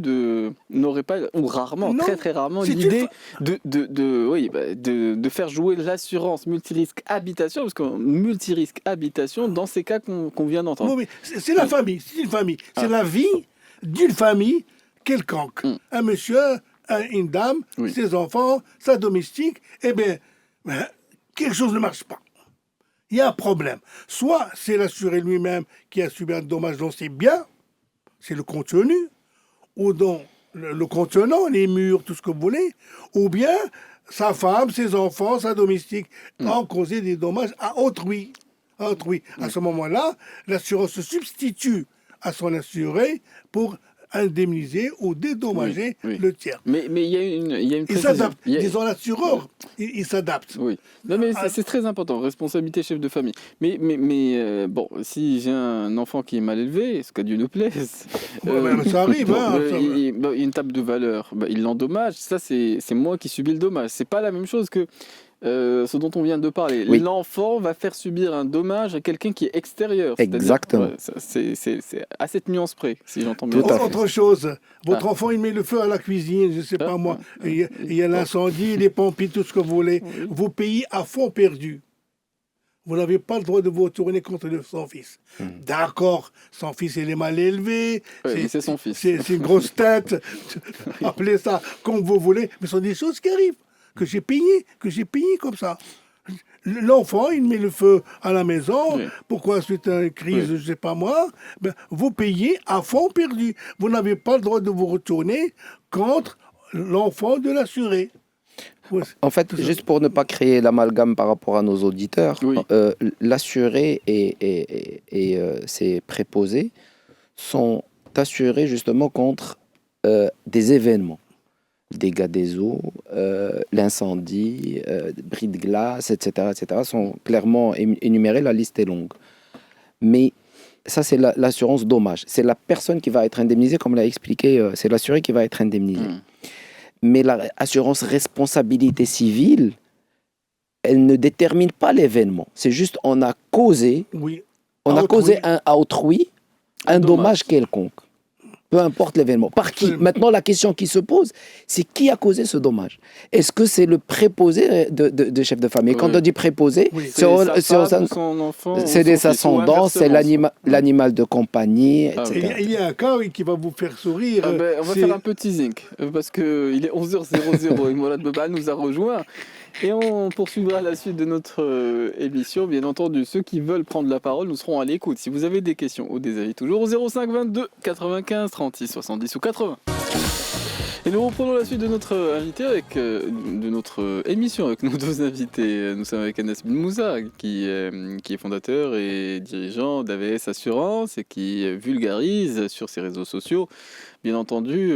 ou rarement, Non. très très rarement, C'est l'idée de faire jouer l'assurance multirisque habitation, parce que multirisque habitation, dans ces cas qu'on vient d'entendre. Non, mais c'est la famille, c'est une famille. C'est la vie d'une famille quelconque. Mm. Un monsieur, une dame, Oui. ses enfants, sa domestique, eh bien, quelque chose ne marche pas. Il y a un problème. Soit c'est l'assuré lui-même qui a subi un dommage dans ses biens, c'est le contenu, ou dans le contenant, les murs, tout ce que vous voulez, ou bien sa femme, ses enfants, sa domestique ont causé des dommages à autrui. À autrui. À ce moment-là, l'assurance se substitue à son assuré pour indemniser ou dédommager Oui, oui. le tiers. Mais il y a une Il précision. s'adapte. Il y a- Disons, l'assureur, il s'adapte. Oui. Non, mais c'est très important, responsabilité chef de famille. Mais bon, si j'ai un enfant qui est mal élevé, ce qu'à Dieu nous plaise. Ouais, ça arrive, bon, hein, ça- il y a une table de valeur, il l'endommage. Ça, c'est moi qui subis le dommage. C'est pas la même chose que ce dont on vient de parler. Oui. L'enfant va faire subir un dommage à quelqu'un qui est extérieur. C'est-à-dire, Exactement. c'est à cette nuance près, si j'entends bien. Tout à fait. Autre chose, votre enfant, il met le feu à la cuisine, je ne sais pas moi. Il y a l'incendie, les pompiers, tout ce que vous voulez. Vous payez à fond perdu. Vous n'avez pas le droit de vous retourner contre son fils. D'accord, son fils, il est mal élevé. Ouais, mais c'est son fils. C'est une grosse tête. Appelez ça comme vous voulez. Mais ce sont des choses qui arrivent, que j'ai payées comme ça. L'enfant, il met le feu à la maison. Oui. Pourquoi suite à une crise, Oui. je ne sais pas moi, vous payez à fond perdu. Vous n'avez pas le droit de vous retourner contre l'enfant de l'assuré. Ouais, En fait, tout ça. juste pour ne pas créer l'amalgame par rapport à nos auditeurs, Oui. l'assuré et ses préposés sont assurés justement contre des événements. Dégâts des eaux, l'incendie, bris de glace, etc., sont clairement énumérés, la liste est longue. Mais ça, c'est l'assurance dommage. C'est la personne qui va être indemnisée, comme l'a expliqué, c'est l'assuré qui va être indemnisé. Mais l'assurance responsabilité civile, elle ne détermine pas l'événement. C'est juste, on a causé, Oui. on À a autrui. causé à autrui un dommage quelconque. Peu importe l'événement. Par qui? Absolument. Maintenant, la question qui se pose, c'est qui a causé ce dommage? Est-ce que c'est le préposé de chef de famille? Quand Oui. on dit préposé, Oui. c'est au- sa c'est au- femme ou son enfant, ou c'est des son fils, ou ascendants, c'est inversement. l'animal de compagnie, Ah oui. etc. Il y a un cas oui, qui va vous faire sourire. Ah ben, on va c'est- faire un petit zinc parce qu'il est 11h00 et Mourad Baba nous a rejoint. Et on poursuivra la suite de notre émission. Bien entendu, ceux qui veulent prendre la parole, nous serons à l'écoute. Si vous avez des questions ou des avis, toujours au 05 22 95 36 70 ou 80. Et nous reprenons la suite de notre invité de notre émission avec nos deux invités. Nous sommes avec Anas Ben Moussa qui est fondateur et dirigeant d'AVS Assurance et qui vulgarise sur ses réseaux sociaux, bien entendu,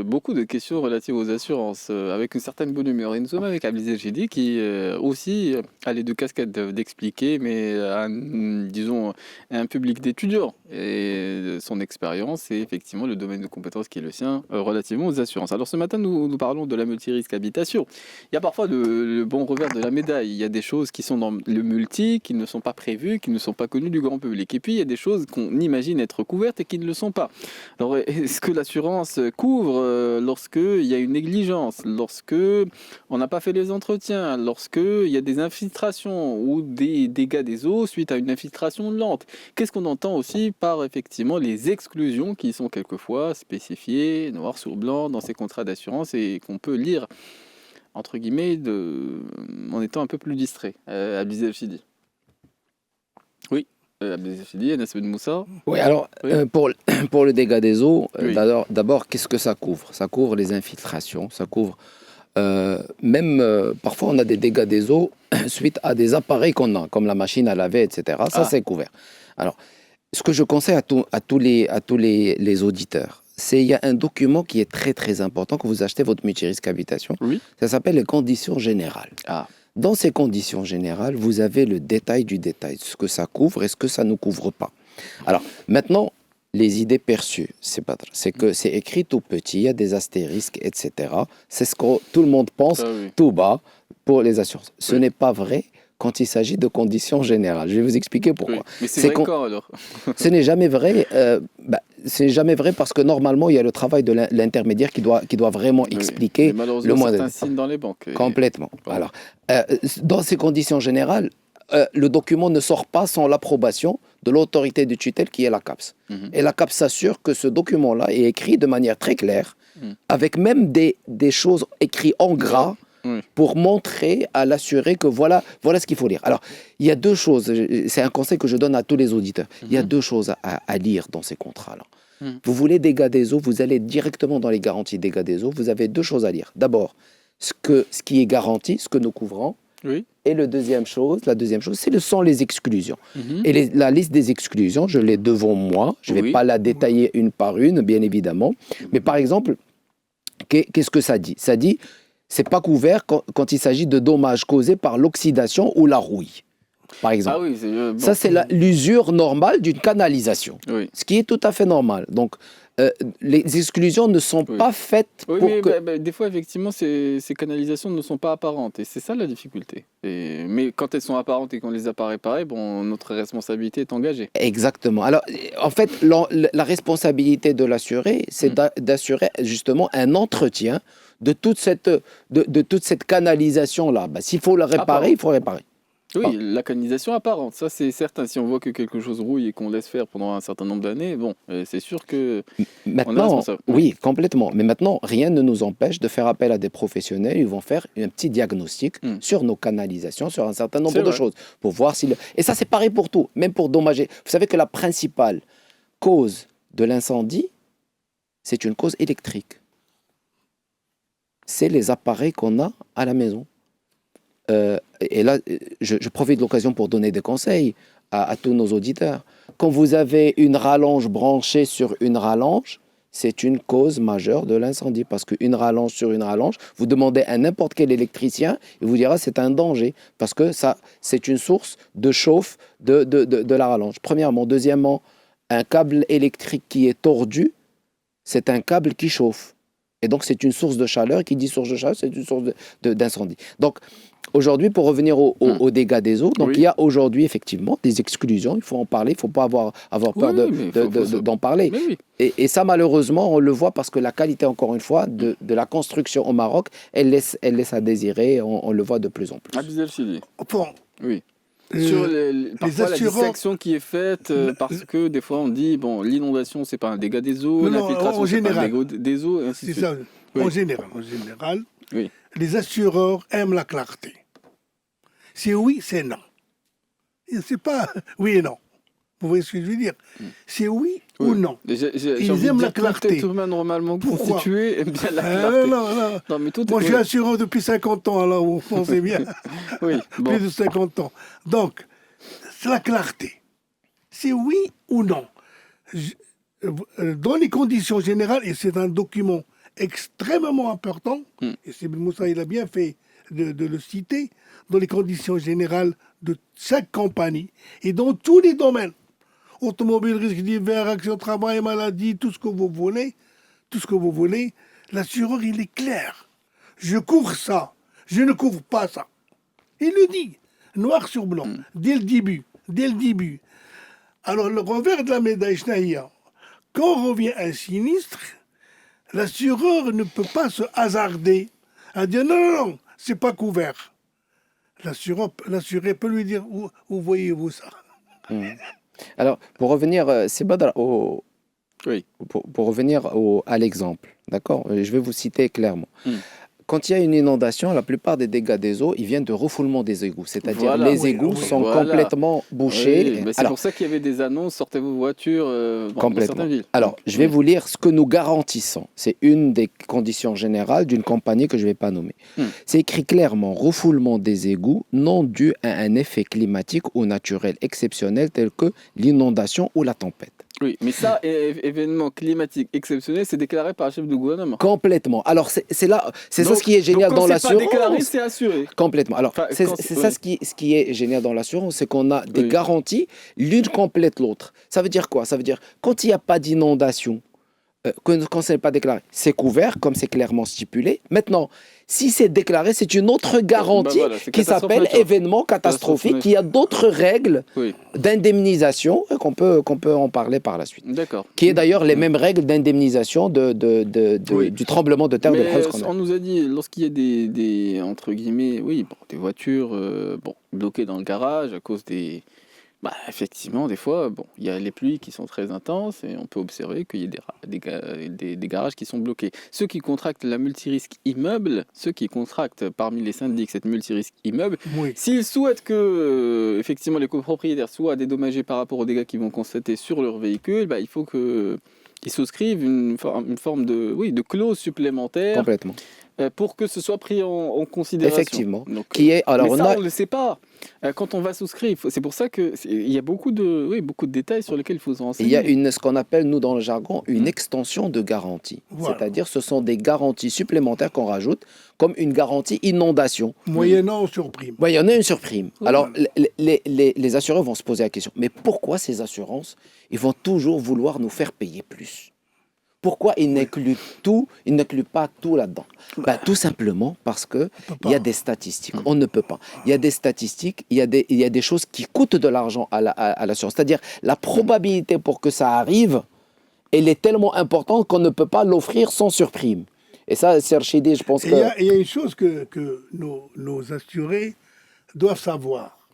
beaucoup de questions relatives aux assurances avec une certaine bonne humeur. Et nous sommes avec Abdelaziz Chidi qui aussi a les deux casquettes d'expliquer, mais à un public d'étudiants. Et son expérience et effectivement le domaine de compétences qui est le sien relativement aux assurances. Alors ce matin, nous parlons de la multirisque habitation. Il y a parfois le bon revers de la médaille. Il y a des choses qui sont dans le multi, qui ne sont pas prévues, qui ne sont pas connues du grand public. Et puis il y a des choses qu'on imagine être couvertes et qui ne le sont pas. Alors est-ce que l'assurance couvre lorsqu'il y a une négligence, lorsque on n'a pas fait les entretiens, lorsqu'il y a des infiltrations ou des dégâts des eaux suite à une infiltration lente? Qu'est-ce qu'on entend aussi par effectivement les exclusions qui sont quelquefois spécifiées noir sur blanc dans ces contrats d'assurance et qu'on peut lire entre guillemets en étant un peu plus distrait? Abdelaziz Chidi. Oui. Abdelaziz Chidi, Anas Ben Moussa. Oui, alors Oui. pour le dégât des eaux, Oui. d'abord, qu'est-ce que ça couvre? Ça couvre les infiltrations, ça couvre parfois on a des dégâts des eaux suite à des appareils qu'on a, comme la machine à laver, etc. Ça, c'est couvert. Alors, ce que je conseille à tous les auditeurs, c'est il y a un document qui est très très important quand vous achetez votre multirisque habitation. Oui. Ça s'appelle les conditions générales. Ah. Dans ces conditions générales, vous avez le détail du détail, ce que ça couvre et ce que ça ne couvre pas. Alors, maintenant, les idées perçues, c'est que c'est écrit tout petit, il y a des astérisques, etc. C'est ce que tout le monde pense Ah oui. tout bas pour les assurances. Ce Oui. n'est pas vrai quand il s'agit de conditions générales. Je vais vous expliquer pourquoi. Oui. Mais c'est C'est vrai qu'on- quand alors? Ce n'est jamais vrai. C'est jamais vrai parce que normalement, il y a le travail de l'intermédiaire qui doit vraiment Oui. expliquer Mais malheureusement, le moindre. certains signent dans les banques. Complètement. Pardon. Alors, dans ces conditions générales, le document ne sort pas sans l'approbation de l'autorité de tutelle qui est la CAPS. Mhm. Et la CAPS s'assure que ce document-là est écrit de manière très claire, avec même des choses écrites en gras Oui. pour montrer à l'assuré que voilà ce qu'il faut lire. Alors, il y a deux choses, c'est un conseil que je donne à tous les auditeurs. Il y a deux choses à lire dans ces contrats-là. Vous voulez dégâts des eaux, vous allez directement dans les garanties dégâts des eaux, vous avez deux choses à lire. D'abord, ce qui est garanti, ce que nous couvrons, Oui. et la deuxième chose, sont les exclusions. Mhm. Et la liste des exclusions, je l'ai devant moi. Je ne vais Oui. pas la détailler une par une, bien évidemment. Mais par exemple, qu'est-ce que ça dit? Ça dit, c'est pas couvert quand il s'agit de dommages causés par l'oxydation ou la rouille, par exemple. Ah oui, c'est bon. Ça, c'est l'usure normale d'une canalisation, Oui. ce qui est tout à fait normal. Donc, les exclusions ne sont Oui. pas faites Oui, pour mais que... des fois, effectivement, ces canalisations ne sont pas apparentes. Et c'est ça la difficulté. Mais quand elles sont apparentes et qu'on les a pas réparées, bon, notre responsabilité est engagée. Exactement. Alors, en fait, la responsabilité de l'assuré, c'est d'assurer justement un entretien de toute cette canalisation-là. S'il faut la réparer, il faut réparer. Oui, la canalisation apparente, ça c'est certain. Si on voit que quelque chose rouille et qu'on laisse faire pendant un certain nombre d'années, bon, c'est sûr que on est Maintenant, responsable. oui, complètement. Mais maintenant, rien ne nous empêche de faire appel à des professionnels. Ils vont faire un petit diagnostic sur nos canalisations, sur un certain nombre C'est de vrai. choses, pour voir si... Et ça, c'est pareil pour tout, même pour dommager. Vous savez que la principale cause de l'incendie, c'est une cause électrique. C'est les appareils qu'on a à la maison. Et là, je profite de l'occasion pour donner des conseils à tous nos auditeurs. Quand vous avez une rallonge branchée sur une rallonge, c'est une cause majeure de l'incendie. Parce qu'une rallonge sur une rallonge, vous demandez à n'importe quel électricien, il vous dira c'est un danger. Parce que ça, c'est une source de chauffe de la rallonge. Premièrement. Deuxièmement, un câble électrique qui est tordu, c'est un câble qui chauffe. Et donc, c'est une source de chaleur. Qui dit source de chaleur, c'est une source d'incendie. Donc, aujourd'hui, pour revenir aux dégâts des eaux, donc Oui. il y a aujourd'hui effectivement des exclusions. Il faut en parler. Il ne faut pas avoir peur Oui, mais d'en parler. Mais oui. Et ça, malheureusement, on le voit parce que la qualité, encore une fois, de la construction au Maroc, elle laisse à désirer. On le voit de plus en plus. Abdelaziz Chidi. Bon, Oui. Sur parfois la assurances- distinction qui est faite, parce que des fois on dit, bon, l'inondation, c'est pas un dégât des eaux, Non, l'infiltration, en c'est pas un général. dégât des eaux, et ainsi de c'est suite. ça. Oui. En général, Oui. les assureurs aiment la clarté. C'est oui, c'est non. C'est pas oui et non. Vous voyez ce que je veux dire? C'est oui ou non. Ils aiment la clarté. Tout le monde normalement Pourquoi? constitué aime bien la clarté. Non. Non, mais tout Moi, je suis assurant depuis 50 ans, alors vous pensez bien. Oui, bon. Plus de 50 ans. Donc, c'est la clarté. C'est oui ou non. Dans les conditions générales, et c'est un document extrêmement important, et Sibel Moussa, il a bien fait de le citer, dans les conditions générales de chaque compagnie et dans tous les domaines. Automobile, risque divers, accident de travail, maladie, tout ce que vous voulez, l'assureur, il est clair. Je couvre ça, je ne couvre pas ça. Il le dit, noir sur blanc, dès le début. Alors, le revers de la médaille, Shnaïa, quand revient un sinistre, l'assureur ne peut pas se hasarder à dire non, c'est pas couvert. L'assuré peut lui dire où voyez-vous ça? Alors, pour revenir, c'est Badr, Oui. pour revenir à l'exemple, d'accord? Je vais vous citer clairement. Quand il y a une inondation, la plupart des dégâts des eaux, ils viennent de refoulement des égouts. C'est-à-dire les égouts sont complètement bouchés. Oui, c'est pour ça qu'il y avait des annonces, sortez vos voitures dans certaines villes. Alors, je vais vous lire ce que nous garantissons. C'est une des conditions générales d'une compagnie que je ne vais pas nommer. C'est écrit clairement, refoulement des égouts non dû à un effet climatique ou naturel exceptionnel tel que l'inondation ou la tempête. Oui, mais ça, événement climatique exceptionnel, c'est déclaré par le chef de gouvernement. Complètement. Alors, c'est là, c'est ça ce qui est génial dans l'assurance. C'est pas déclaré, c'est assuré. Complètement. Alors, Enfin, c'est ça ce qui est génial dans l'assurance, c'est qu'on a des garanties, l'une complète l'autre. Ça veut dire quoi? Ça veut dire, quand il n'y a pas d'inondation, quand ce n'est pas déclaré, c'est couvert, comme c'est clairement stipulé. Maintenant, si c'est déclaré, c'est une autre garantie qui s'appelle événement catastrophique, qui a d'autres règles d'indemnisation, qu'on peut en parler par la suite. D'accord. Qui est d'ailleurs les mêmes règles d'indemnisation du tremblement de terre de France. On nous a dit, lorsqu'il y a des entre guillemets, des voitures bloquées dans le garage à cause des... effectivement, des fois, il y a les pluies qui sont très intenses et on peut observer qu'il y a des garages qui sont bloqués. Ceux qui contractent la multirisque immeuble, ceux qui contractent parmi les syndics cette multirisque immeuble, s'ils souhaitent que effectivement les copropriétaires soient dédommagés par rapport aux dégâts qu'ils vont constater sur leur véhicule, il faut qu'ils souscrivent une forme de clause supplémentaire. Complètement. Pour que ce soit pris en considération. Effectivement. Donc, Alors, mais ça, on ne le sait pas. Quand on va souscrire, c'est pour ça qu'il y a beaucoup de détails sur lesquels il faut se renseigner. Il y a ce qu'on appelle, nous, dans le jargon, une extension de garantie. Voilà. C'est-à-dire, ce sont des garanties supplémentaires qu'on rajoute, comme une garantie inondation. Moyennant surprime. Moyennant une surprime. Alors, les assureurs vont se poser la question, mais pourquoi ces assurances, ils vont toujours vouloir nous faire payer plus? Pourquoi ils n'incluent pas tout là-dedans? Tout simplement parce qu'il y a des statistiques. On ne peut pas. Il y a des statistiques, il y a des choses qui coûtent de l'argent à l'assurance. C'est-à-dire, la probabilité pour que ça arrive, elle est tellement importante qu'on ne peut pas l'offrir sans surprime. Et ça, Serchidi, je pense que... Il y a une chose que nos assurés doivent savoir.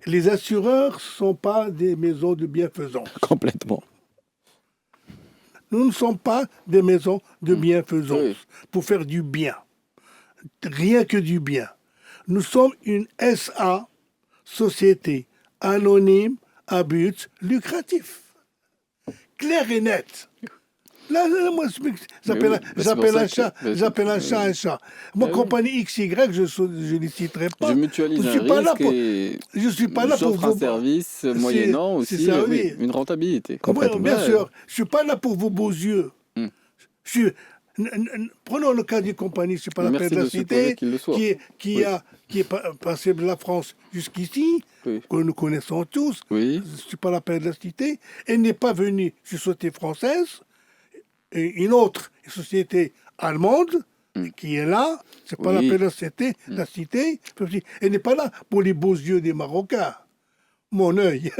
Les assureurs ne sont pas des maisons de bienfaisance. Complètement. Nous ne sommes pas des maisons de bienfaisance pour faire du bien. Rien que du bien. Nous sommes une SA, société anonyme à but lucratif. Clair et net. Là, moi, j'appelle un chat un chat. Moi, compagnie XY, je ne les citerai pas. Je mutualise un risque et je suis pas là pour j'offre un service moyennant aussi une rentabilité. Oui, bien sûr. Je ne suis pas là pour vos beaux yeux. Prenons le cas d'une compagnie, je ne suis pas la peine de la citer, qui est passée de la France jusqu'ici, que nous connaissons tous. Je ne suis pas la peine de la citer. Elle n'est pas venue sur société française. Et une autre société allemande qui est là, c'est pas la peine de la citer. Elle n'est pas là pour les beaux yeux des Marocains. Mon œil.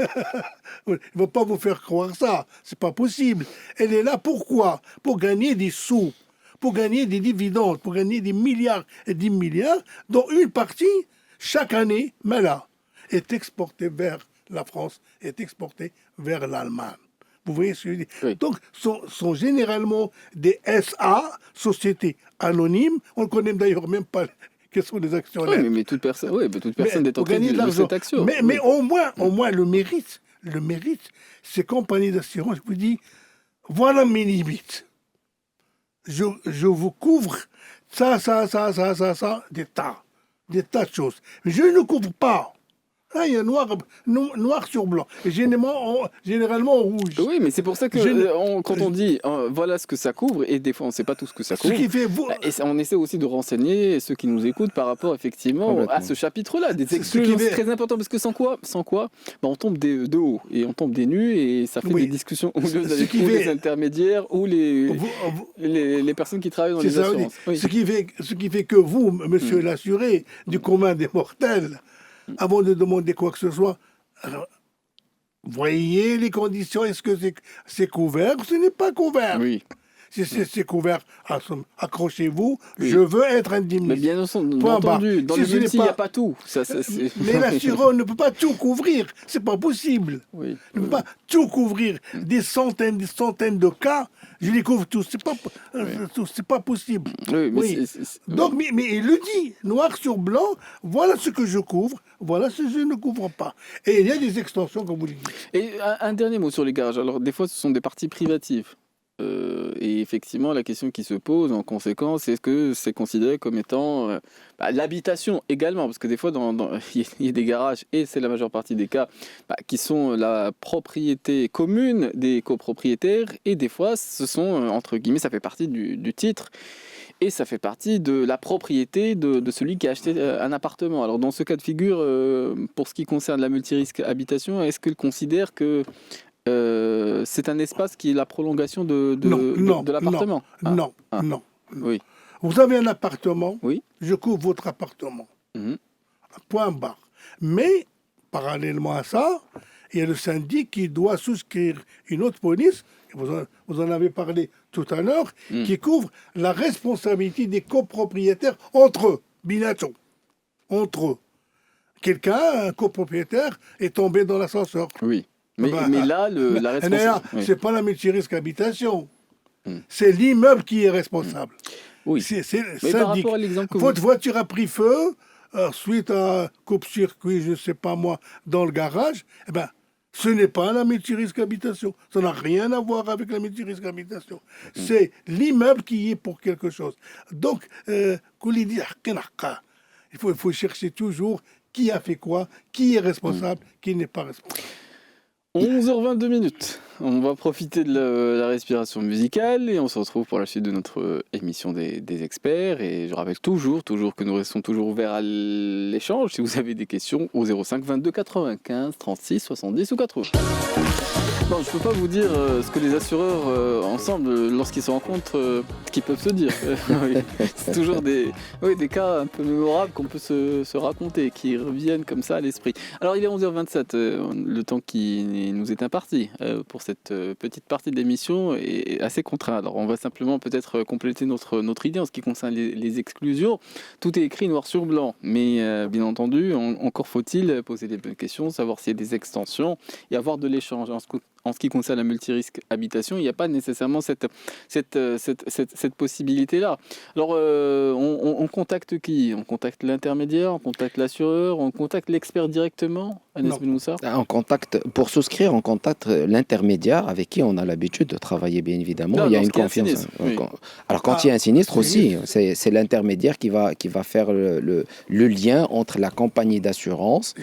Il ne va pas vous faire croire ça. C'est pas possible. Elle est là pourquoi? Pour gagner des sous, pour gagner des dividendes, pour gagner des milliards et des milliards, dont une partie, chaque année, mais là, est exportée vers la France, est exportée vers l'Allemagne. Vous voyez ce que je veux dire? Donc, sont généralement des SA, sociétés anonymes. On ne connaît d'ailleurs même pas quels sont les actionnaires. Mais toute personne détentrice de cette action. Mais au moins, le mérite le mérite, ces compagnies d'assurance vous disent, voilà mes limites. Je vous couvre ça, des tas de choses. Mais je ne couvre pas. Là, il y a noir sur blanc. Et généralement en rouge. Oui, mais c'est pour ça que quand on dit voilà ce que ça couvre, et des fois on ne sait pas tout ce que ça couvre, Ce qui fait et on essaie aussi de renseigner ceux qui nous écoutent par rapport effectivement à ce chapitre-là, des exclusions très importantes, parce que sans quoi on tombe de haut, et on tombe des nues, et ça fait des discussions houleuses avec les intermédiaires ou les personnes qui travaillent dans les assurances. Oui. Ce qui fait que vous, monsieur l'assuré, du commun des mortels, avant de demander quoi que ce soit, alors, voyez les conditions, est-ce que c'est couvert ou ce n'est pas couvert? Oui. Si c'est couvert, accrochez-vous, je veux être indemnisé. Mais bien entendu, dans les multis, il n'y a pas tout. Mais l'assureur ne peut pas tout couvrir, c'est pas possible. Oui. Il ne peut pas tout couvrir. Des centaines de cas, je les couvre tous, c'est pas possible. Oui. Donc, mais il le dit, noir sur blanc, voilà ce que je couvre, voilà ce que je ne couvre pas. Et il y a des extensions, comme vous le dites. Et un dernier mot sur les garages. Alors, des fois, ce sont des parties privatives. Et effectivement, la question qui se pose en conséquence, est-ce que c'est considéré comme étant l'habitation également? Parce que des fois, il y a des garages, et c'est la majeure partie des cas, qui sont la propriété commune des copropriétaires, et des fois, ce sont, entre guillemets, ça fait partie du titre, et ça fait partie de la propriété de celui qui a acheté un appartement. Alors, dans ce cas de figure, pour ce qui concerne la multirisque habitation, est-ce qu'elle considère que c'est un espace qui est la prolongation de l'appartement? Non. Oui. Vous avez un appartement, Oui. je couvre votre appartement. Point barre. Mais, parallèlement à ça, il y a le syndic qui doit souscrire une autre police, vous en avez parlé tout à l'heure, qui couvre la responsabilité des copropriétaires entre eux, bilato, entre eux. Un copropriétaire, est tombé dans l'ascenseur. Oui. Mais là, la responsabilité... C'est pas la multirisque habitation. C'est l'immeuble qui est responsable. Oui. C'est mais par rapport à l'exemple que votre voiture a pris feu suite à coupe-circuit, je ne sais pas moi, dans le garage. Eh ben, ce n'est pas la multirisque habitation. Ça n'a rien à voir avec la multirisque habitation. C'est l'immeuble qui est pour quelque chose. Donc, il faut chercher toujours qui a fait quoi, qui est responsable, qui n'est pas responsable. 11h22 minutes. On va profiter de la respiration musicale et on se retrouve pour la suite de notre émission des experts. Et je rappelle toujours que nous restons toujours ouverts à l'échange. Si vous avez des questions, au 05 22 95 36 70 ou 80. Bon, je peux pas vous dire ce que les assureurs ensemble, lorsqu'ils se rencontrent, qu'ils peuvent se dire. C'est toujours des cas un peu mémorables qu'on peut se raconter, qui reviennent comme ça à l'esprit. Alors il est 11h27, le temps qui nous est imparti pour cette petite partie de l'émission est assez contraint. Alors on va simplement peut-être compléter notre idée en ce qui concerne les exclusions. Tout est écrit noir sur blanc, mais bien entendu, encore faut-il poser les bonnes questions, savoir s'il y a des extensions et avoir de l'échange. En ce qui concerne la multirisque habitation, il n'y a pas nécessairement cette possibilité-là. Alors, on contacte qui? On contacte l'intermédiaire, on contacte l'assureur, on contacte l'expert directement, Agnès Benmoussa? Pour souscrire, on contacte l'intermédiaire avec qui on a l'habitude de travailler, bien évidemment. Il y a une confiance. Alors, quand il y a un sinistre aussi, c'est l'intermédiaire qui va faire le lien entre la compagnie d'assurance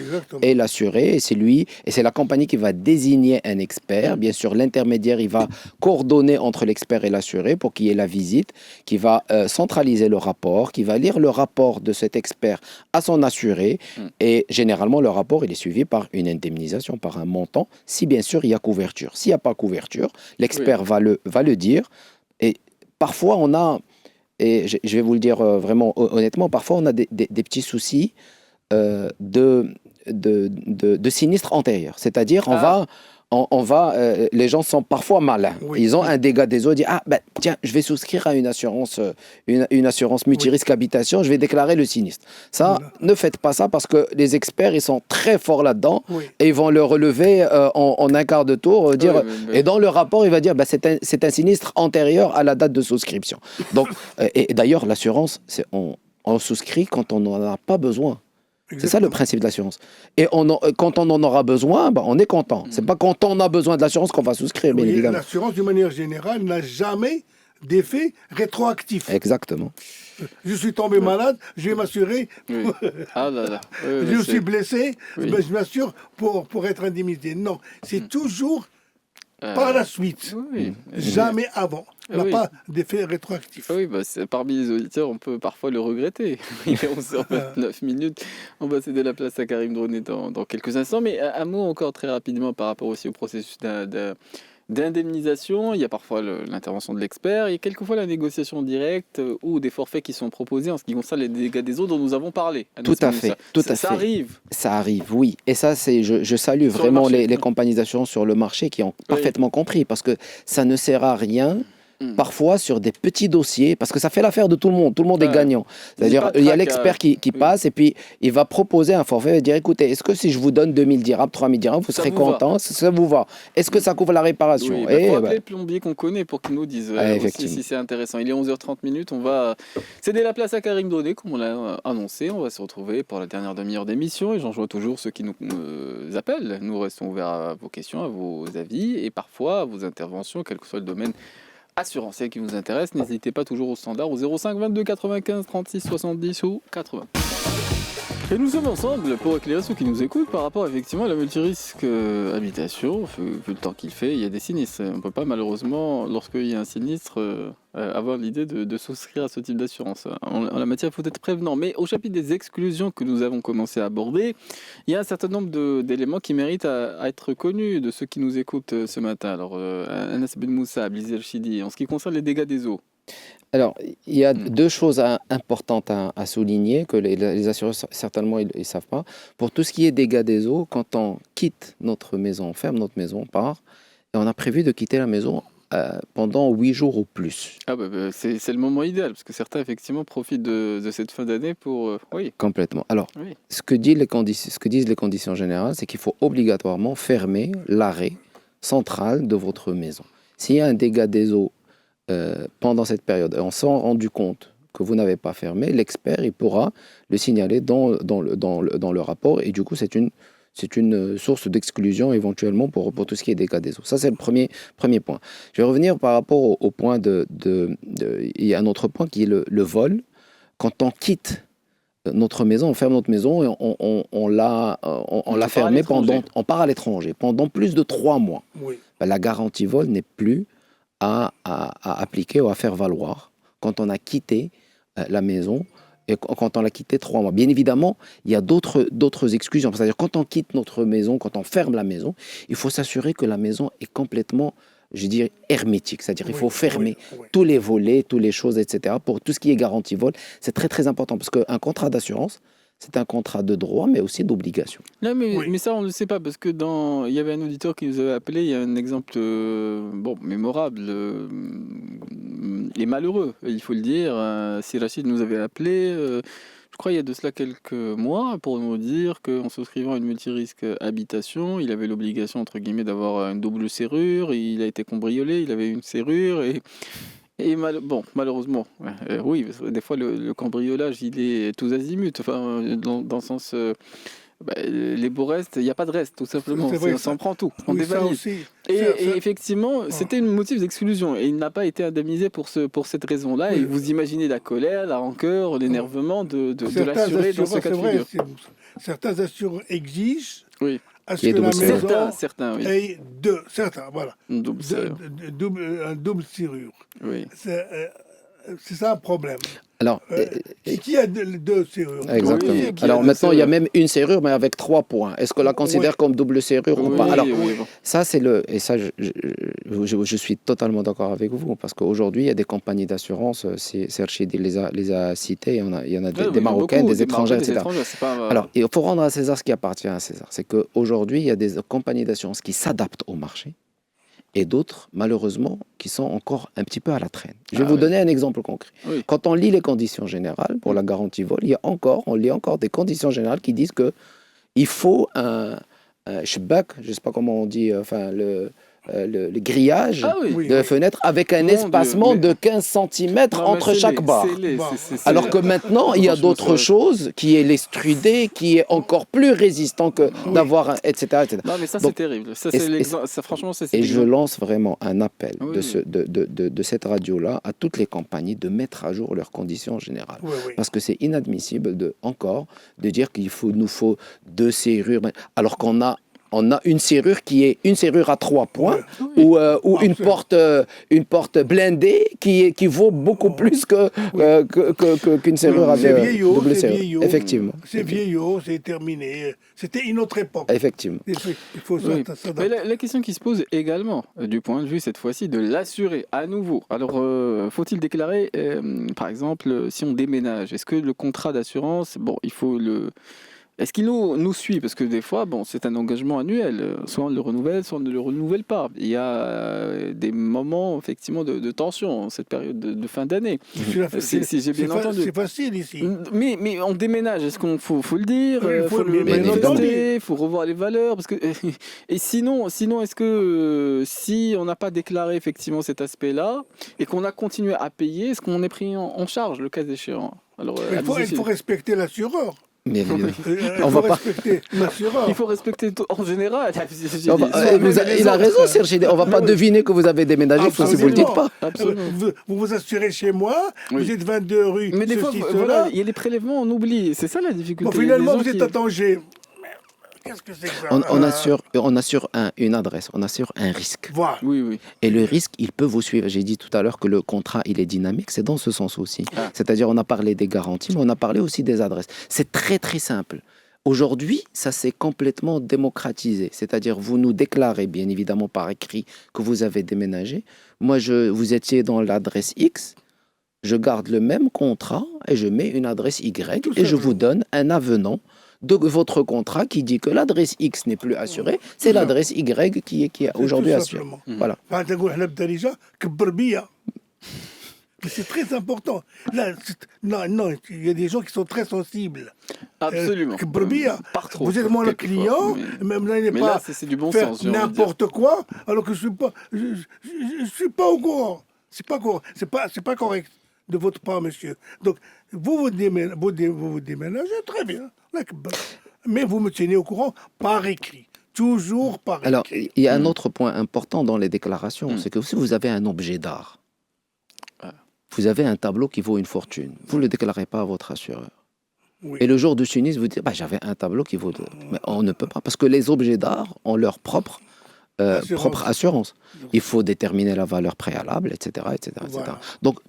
et l'assuré. Et c'est la compagnie qui va désigner un expert. Bien sûr, l'intermédiaire, il va coordonner entre l'expert et l'assuré pour qu'il y ait la visite, qui va centraliser le rapport, qui va lire le rapport de cet expert à son assuré. Et généralement, le rapport, il est suivi par une indemnisation, par un montant, si bien sûr il y a couverture. S'il n'y a pas couverture, l'expert va le dire. Et parfois, on a, et je vais vous le dire vraiment honnêtement, parfois on a des petits soucis de sinistres antérieurs. C'est-à-dire, les gens sont parfois malins. Ils ont un dégât des eaux, ils disent tiens, je vais souscrire à une assurance multirisque habitation, je vais déclarer le sinistre. Ça, ne faites pas ça parce que les experts, ils sont très forts là-dedans et ils vont le relever en un quart de tour. Et dans le rapport, il va dire c'est un sinistre antérieur à la date de souscription. Donc, et d'ailleurs, l'assurance, on souscrit quand on n'en a pas besoin. C'est ça le principe de l'assurance. Et quand on en aura besoin, on est content. C'est pas quand on a besoin de l'assurance qu'on va souscrire, bien Oui, évidemment. l'assurance, d'une manière générale, n'a jamais d'effet rétroactif. Exactement. Je suis tombé malade, je vais m'assurer. Oui. Ah là là. Oui, oui, Je c'est- suis blessé, Oui. je m'assure pour être indemnisé. Non, c'est toujours par la suite, Oui. jamais avant. Ah N'a oui. pas d'effet rétroactif. Oui, parmi les auditeurs, on peut parfois le regretter. Il est 11h29 minutes. On va céder la place à Karim Droné dans quelques instants. Mais un mot encore très rapidement par rapport aussi au processus d'indemnisation. Il y a parfois l'intervention de l'expert. Il y a quelquefois la négociation directe ou des forfaits qui sont proposés en ce qui concerne les dégâts des eaux dont nous avons parlé. Tout à fait, tout à Ça fait. arrive. Ça arrive, oui. Et ça, je salue Sur le vraiment marché. les compagnies d'assurance sur le marché qui ont parfaitement compris, parce que ça ne sert à rien. Parfois sur des petits dossiers, parce que ça fait l'affaire de tout le monde est Ouais. gagnant. C'est-à-dire, il y a l'expert qui passe et puis il va proposer un forfait, il va dire écoutez, est-ce que si je vous donne 2000 dirhams, 3000 dirhams, vous Ça serez vous va. content, ça vous va? Est-ce que ça couvre la réparation? Oui, il faut appeler le plombier qu'on connaît pour qu'il nous dise aussi effectivement. si c'est intéressant. Il est 11h30 minutes, on va céder la place à Karim Droné, comme on l'a annoncé. On va se retrouver pour la dernière demi-heure d'émission et j'en joue toujours ceux qui nous appellent. Nous restons ouverts à vos questions, à vos avis et parfois à vos interventions, quel que soit le domaine assurantiel qui vous intéresse. N'hésitez pas toujours au standard au 05 22 95 36 70 ou 80. Et nous sommes ensemble pour éclairer ceux qui nous écoutent par rapport effectivement à la multirisque habitation. Vu le temps qu'il fait, il y a des sinistres. On ne peut pas malheureusement, lorsqu'il y a un sinistre, avoir l'idée de souscrire à ce type d'assurance. En la matière, il faut être prévenant. Mais au chapitre des exclusions que nous avons commencé à aborder, il y a un certain nombre d'éléments qui méritent à être connus de ceux qui nous écoutent ce matin. Alors, Anas Ben Moussa, Bliz El Chidi, en ce qui concerne les dégâts des eaux. Alors, il y a deux choses importantes à souligner que les assureurs, certainement, ils ne savent pas. Pour tout ce qui est dégâts des eaux, quand on quitte notre maison, on ferme notre maison, on part, et on a prévu de quitter la maison pendant 8 jours ou plus. Ah c'est le moment idéal, parce que certains, effectivement, profitent de cette fin d'année pour... oui. Complètement. Alors, Oui. ce que disent les conditions générales, c'est qu'il faut obligatoirement fermer l'arrêt central de votre maison. S'il y a un dégât des eaux pendant cette période, et on s'est rendu compte que vous n'avez pas fermé, l'expert il pourra le signaler dans le rapport, et du coup c'est une source d'exclusion éventuellement pour tout ce qui est dégâts des eaux. Ça c'est le premier point. Je vais revenir par rapport au point il y a un autre point qui est le vol. Quand on quitte notre maison, on ferme notre maison et on l'a fermée on part à l'étranger pendant plus de 3 mois. Oui. La garantie vol n'est plus à appliquer ou à faire valoir quand on a quitté la maison et quand on l'a quitté 3 mois. Bien évidemment, il y a d'autres exclusions. C'est-à-dire quand on quitte notre maison, quand on ferme la maison, il faut s'assurer que la maison est complètement, je dirais, hermétique. C'est-à-dire il faut fermer tous les volets, toutes les choses, etc. Pour tout ce qui est garantie vol, c'est très très important parce qu'un contrat d'assurance, c'est un contrat de droit, mais aussi d'obligation. Non, mais ça, on ne le sait pas, parce que il y avait un auditeur qui nous avait appelé, il y a un exemple mémorable et malheureux, il faut le dire. Si Rachid nous avait appelé, je crois il y a de cela quelques mois, pour nous dire qu'en souscrivant à une multirisque habitation, il avait l'obligation, entre guillemets, d'avoir une double serrure, il a été cambriolé, il avait une serrure, malheureusement, oui, parce que des fois le cambriolage il est tous azimuts, enfin, dans le sens, les beaux restes, il n'y a pas de reste, tout simplement, on s'en prend tout, on dévalise. Et effectivement, c'était une motif d'exclusion et il n'a pas été indemnisé pour cette raison-là. Et vous imaginez la colère, la rancœur, l'énervement de l'assuré dans ce cas de figure. Certains assureurs exigent. Oui. À ce que la maison certains, oui. ait un double serrure. Oui. C'est ça un problème. Alors, qui a deux serrures. Exactement. Oui, alors maintenant, il y a même une serrure, mais avec 3 points. Est-ce qu'on la considère comme double serrure ou pas? Alors, ça, c'est et ça, je suis totalement d'accord avec vous, parce qu'aujourd'hui, il y a des compagnies d'assurance, Serchid les a cités, il y en a des Marocaines, des étrangères, etc. Alors, il faut rendre à César ce qui appartient à César. C'est qu'aujourd'hui, il y a des compagnies d'assurance qui s'adaptent au marché, et d'autres, malheureusement, qui sont encore un petit peu à la traîne. Je vais vous donner un exemple concret. Oui. Quand on lit les conditions générales pour la garantie vol, on lit encore des conditions générales qui disent qu'il faut un shbak, je ne sais pas comment on dit, enfin, le grillage Ah oui. Oui. de fenêtres avec un Mon espacement Dieu, mais- de 15 cm Non, mais entre c'est chaque les- barre. c'est les- Bon. c'est Alors les- que maintenant, il y a Franchement, d'autres ça- choses qui est l'extrudé, qui est encore plus résistant que d'avoir un, etc., etc. Non, mais ça, Donc, c'est terrible. Ça, et- c'est et- l'exemple. Ça, franchement, c'est Et je l'exemple. lance vraiment un appel Oui, oui. de cette radio-là à toutes les compagnies de mettre à jour leurs conditions générales. Oui, oui. Parce que c'est inadmissible de dire nous faut 2 serrures, alors qu'on a une serrure qui est une serrure à 3 points ou une porte blindée qui vaut beaucoup plus qu'une serrure à C'est vieillot, double c'est serrure. vieillot. Effectivement. C'est vieillot, c'est terminé. C'était une autre époque. Effectivement. Il faut Oui. s'adapter. Mais la question qui se pose également, du point de vue cette fois-ci de l'assurer à nouveau. Alors, faut-il déclarer, par exemple, si on déménage, est-ce que le contrat d'assurance, bon, il faut le... Est-ce qu'il nous suit? Parce que des fois, bon, c'est un engagement annuel. Soit on le renouvelle, soit on ne le renouvelle pas. Il y a des moments, effectivement, de tension en cette période de fin d'année. Si j'ai bien entendu. C'est facile ici. Mais on déménage, est-ce qu'on faut le dire, Oui, il faut faut le le bien manifester, il faut revoir les valeurs, parce que et sinon est-ce que si on n'a pas déclaré effectivement cet aspect-là et qu'on a continué à payer, est-ce qu'on est pris en charge le cas échéant? Alors Il faut respecter l'assureur. Mais évidemment. Il On faut va pas- respecter l'assureur. il faut respecter tout, en général. On va- il a raison, Serge. On ne va pas deviner que vous avez déménagé si vous ne le dites pas. Absolument. Vous assurez chez moi, Oui. vous êtes 22 rue, Mais des fois, ceci, voilà, cela. il y a les prélèvements, on oublie. C'est ça la difficulté. Bon, Il y a des finalement, gens vous êtes qui- à Tanger. Qu'est-ce que c'est que ça On assure une adresse, on assure un risque. Voilà. Oui. Et le risque, il peut vous suivre. J'ai dit tout à l'heure que le contrat, il est dynamique. C'est dans ce sens aussi. Ah. C'est-à-dire, on a parlé des garanties, mais on a parlé aussi des adresses. C'est très, très simple. Aujourd'hui, ça s'est complètement démocratisé. C'est-à-dire, vous nous déclarez, bien évidemment, par écrit que vous avez déménagé. Moi, vous étiez dans l'adresse X. Je garde le même contrat et je mets une adresse Y Tout et je simplement. vous donne un avenant de votre contrat qui dit que l'adresse X n'est plus assurée, c'est l'adresse Y qui est aujourd'hui tout assurée. simplement. Voilà. Enfin, تقول إحنا بالدارجة كبر بيا. Mais c'est très important. Là, non, il y a des gens qui sont très sensibles. Absolument. كبر بيا. Par trop. Vous êtes mon quelquefois, client, mais- même là, il n'est Mais pas là, c'est du bon faire sens. j'ai envie de dire. n'importe quoi, alors que je suis pas au courant. C'est pas correct de votre part, monsieur. Donc, vous déménagez, très bien. Là, mais vous me tenez au courant par écrit. Toujours par écrit. Alors, il y a un autre point important dans les déclarations, c'est que si vous avez un objet d'art, vous avez un tableau qui vaut une fortune, vous ne le déclarez pas à votre assureur. Oui. Et le jour du sinistre, vous dites, bah, j'avais un tableau qui vaut... Mais on ne peut pas, parce que les objets d'art ont leur propre assurance. Il faut déterminer la valeur préalable, etc. Voilà. Donc,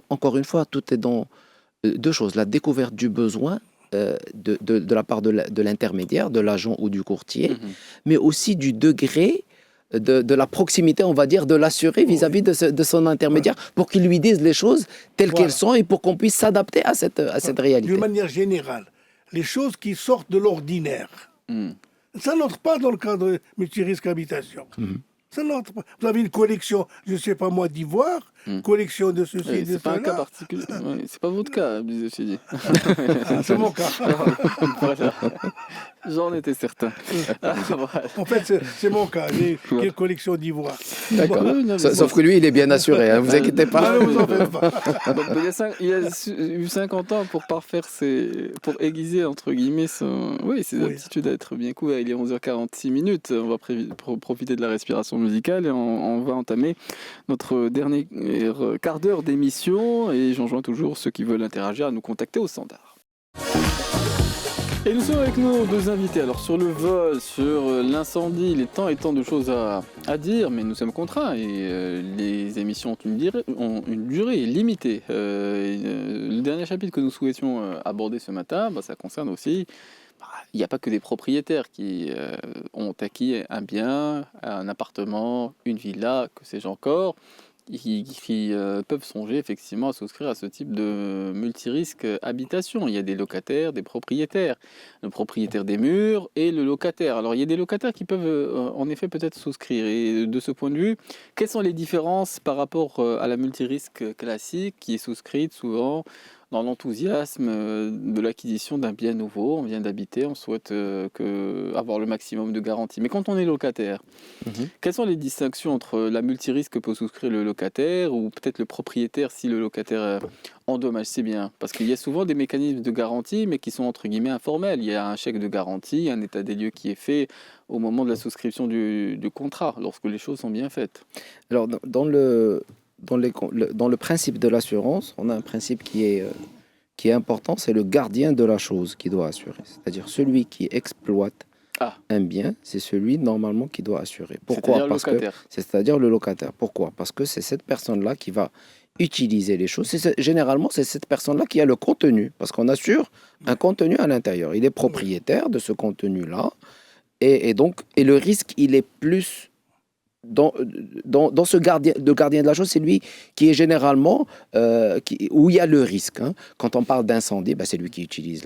encore une fois, tout est dans deux choses. La découverte du besoin de la part de l'intermédiaire, de l'agent ou du courtier, mais aussi du degré de la proximité, on va dire, de l'assuré vis-à-vis de son intermédiaire, pour qu'il lui dise les choses telles qu'elles sont et pour qu'on puisse s'adapter à cette réalité. D'une manière générale, les choses qui sortent de l'ordinaire, ça n'entre pas dans le cadre multirisque habitation. Ça n'entre pas. Vous avez une collection, je ne sais pas moi, d'ivoire, collection de ceci, Oui, de c'est pas un cas cela. particulier. Oui, c'est pas votre cas, j'ai dit. Ah, c'est mon cas. Voilà. J'en étais certain. Ah, voilà. En fait, c'est mon cas. J'ai une collection d'ivoire. D'accord. Oui, non, mais Sauf que lui, il est bien assuré, hein, vous inquiétez Ah, pas. ne vous en faites pas. Donc, il a eu 50 ans pour parfaire pour aiguiser entre guillemets ses Oui. aptitudes à être bien couvert. Il est 11h46 minutes. On va profiter de la respiration musicale et on va entamer notre dernier quart d'heure d'émission. Et j'enjoins toujours ceux qui veulent interagir à nous contacter au standard. Et nous sommes avec nos deux invités. Alors sur le vol, sur l'incendie, il est tant de choses à dire, mais nous sommes contraints et les émissions ont une durée limitée. Le dernier chapitre que nous souhaitions aborder ce matin, ça concerne aussi, il n'y a pas que des propriétaires qui ont acquis un bien, un appartement, une villa, que sais-je encore, qui peuvent songer effectivement à souscrire à ce type de multirisque habitation. Il y a des locataires, des propriétaires, le propriétaire des murs et le locataire. Alors il y a des locataires qui peuvent en effet peut-être souscrire. Et de ce point de vue, quelles sont les différences par rapport à la multirisque classique qui est souscrite souvent dans l'enthousiasme de l'acquisition d'un bien nouveau, on vient d'habiter, on souhaite avoir le maximum de garanties. Mais quand on est locataire, Mhm. quelles sont les distinctions entre la multirisque que peut souscrire le locataire ou peut-être le propriétaire si le locataire endommage ses biens? Parce qu'il y a souvent des mécanismes de garantie, mais qui sont entre guillemets informels. Il y a un chèque de garantie, un état des lieux qui est fait au moment de la souscription du contrat, lorsque les choses sont bien faites. Alors, dans le principe de l'assurance, on a un principe qui est important, c'est le gardien de la chose qui doit assurer. C'est-à-dire celui qui exploite Ah. un bien, c'est celui normalement qui doit assurer. Pourquoi? C'est-à-dire le Parce que locataire. c'est-à-dire le locataire. Pourquoi? Parce que c'est cette personne-là qui va utiliser les choses. Généralement, c'est cette personne-là qui a le contenu, parce qu'on assure un contenu à l'intérieur. Il est propriétaire de ce contenu-là, et donc, le risque, il est plus dans ce gardien de la chose, c'est lui qui est généralement où il y a le risque, hein. Quand on parle d'incendie, c'est lui qui utilise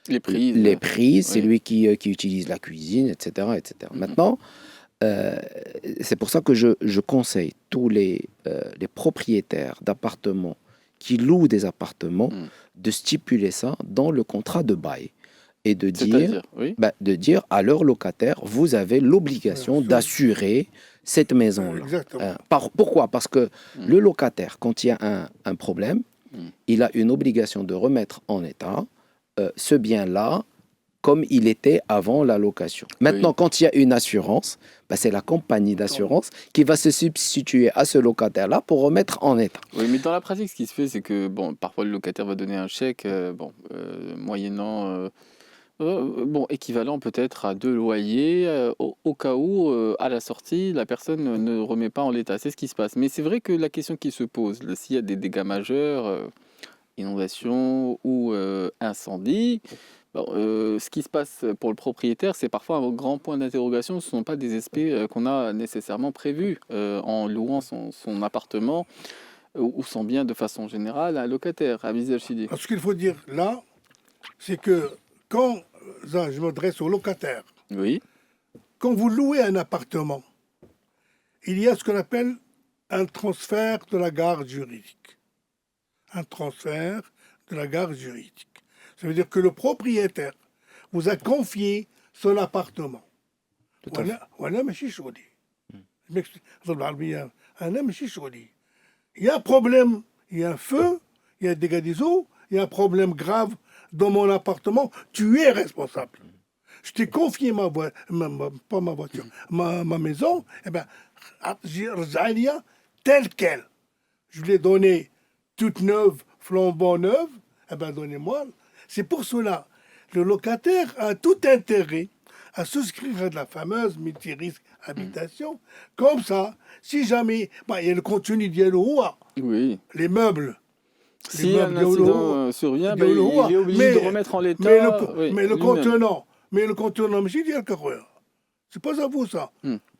Les prises. les prises, c'est oui. lui qui utilise la cuisine, etc. etc. Mhm. Maintenant, c'est pour ça que je conseille tous les propriétaires d'appartements qui louent des appartements Mhm. de stipuler ça dans le contrat de bail et de dire, C'est-à-dire, oui. de dire à leur locataire, vous avez l'obligation Bien sûr. d'assurer cette maison-là. Exactement. Pourquoi? Parce que Mm. le locataire, quand il y a un problème, Mm. il a une obligation de remettre en état ce bien-là comme il était avant la location. Maintenant, quand il y a une assurance, c'est la compagnie d'assurance qui va se substituer à ce locataire-là pour remettre en état. Oui, mais dans la pratique, ce qui se fait, c'est que parfois le locataire va donner un chèque, moyennant, équivalent peut-être à 2 loyers, au cas où, à la sortie, la personne ne remet pas en l'état. C'est ce qui se passe. Mais c'est vrai que la question qui se pose, s'il y a des dégâts majeurs, inondation ou incendie, ce qui se passe pour le propriétaire, c'est parfois un grand point d'interrogation. Ce ne sont pas des aspects qu'on a nécessairement prévus en louant son appartement ou son bien de façon générale à un locataire, à Aziz Chidi. Alors, ce qu'il faut dire là, c'est que quand je m'adresse aux locataires, Oui, quand vous louez un appartement, il y a ce qu'on appelle un transfert de la garde juridique. Un transfert de la garde juridique. Ça veut dire que le propriétaire vous a confié son appartement. وأنا ماشي شغلي. Je m'explique. أنا ماشي شغلي. Il y a un problème, il y a un feu, il y a des dégâts des eaux, il y a un problème grave dans mon appartement, tu es responsable. Je t'ai confié pas ma voiture, ma maison, j'ai Zalia telle qu'elle. Je l'ai donnée toute neuve, flambant neuve, donnez-moi. C'est pour cela, le locataire a tout intérêt à souscrire à de la fameuse multirisque habitation. Comme ça, si jamais, il y a le contenu d'Yaloua, oui. les meubles. Si un incident survient, il est obligé de remettre en l'état. Mais le contenant, monsieur Dialcarouer, c'est pas à vous ça.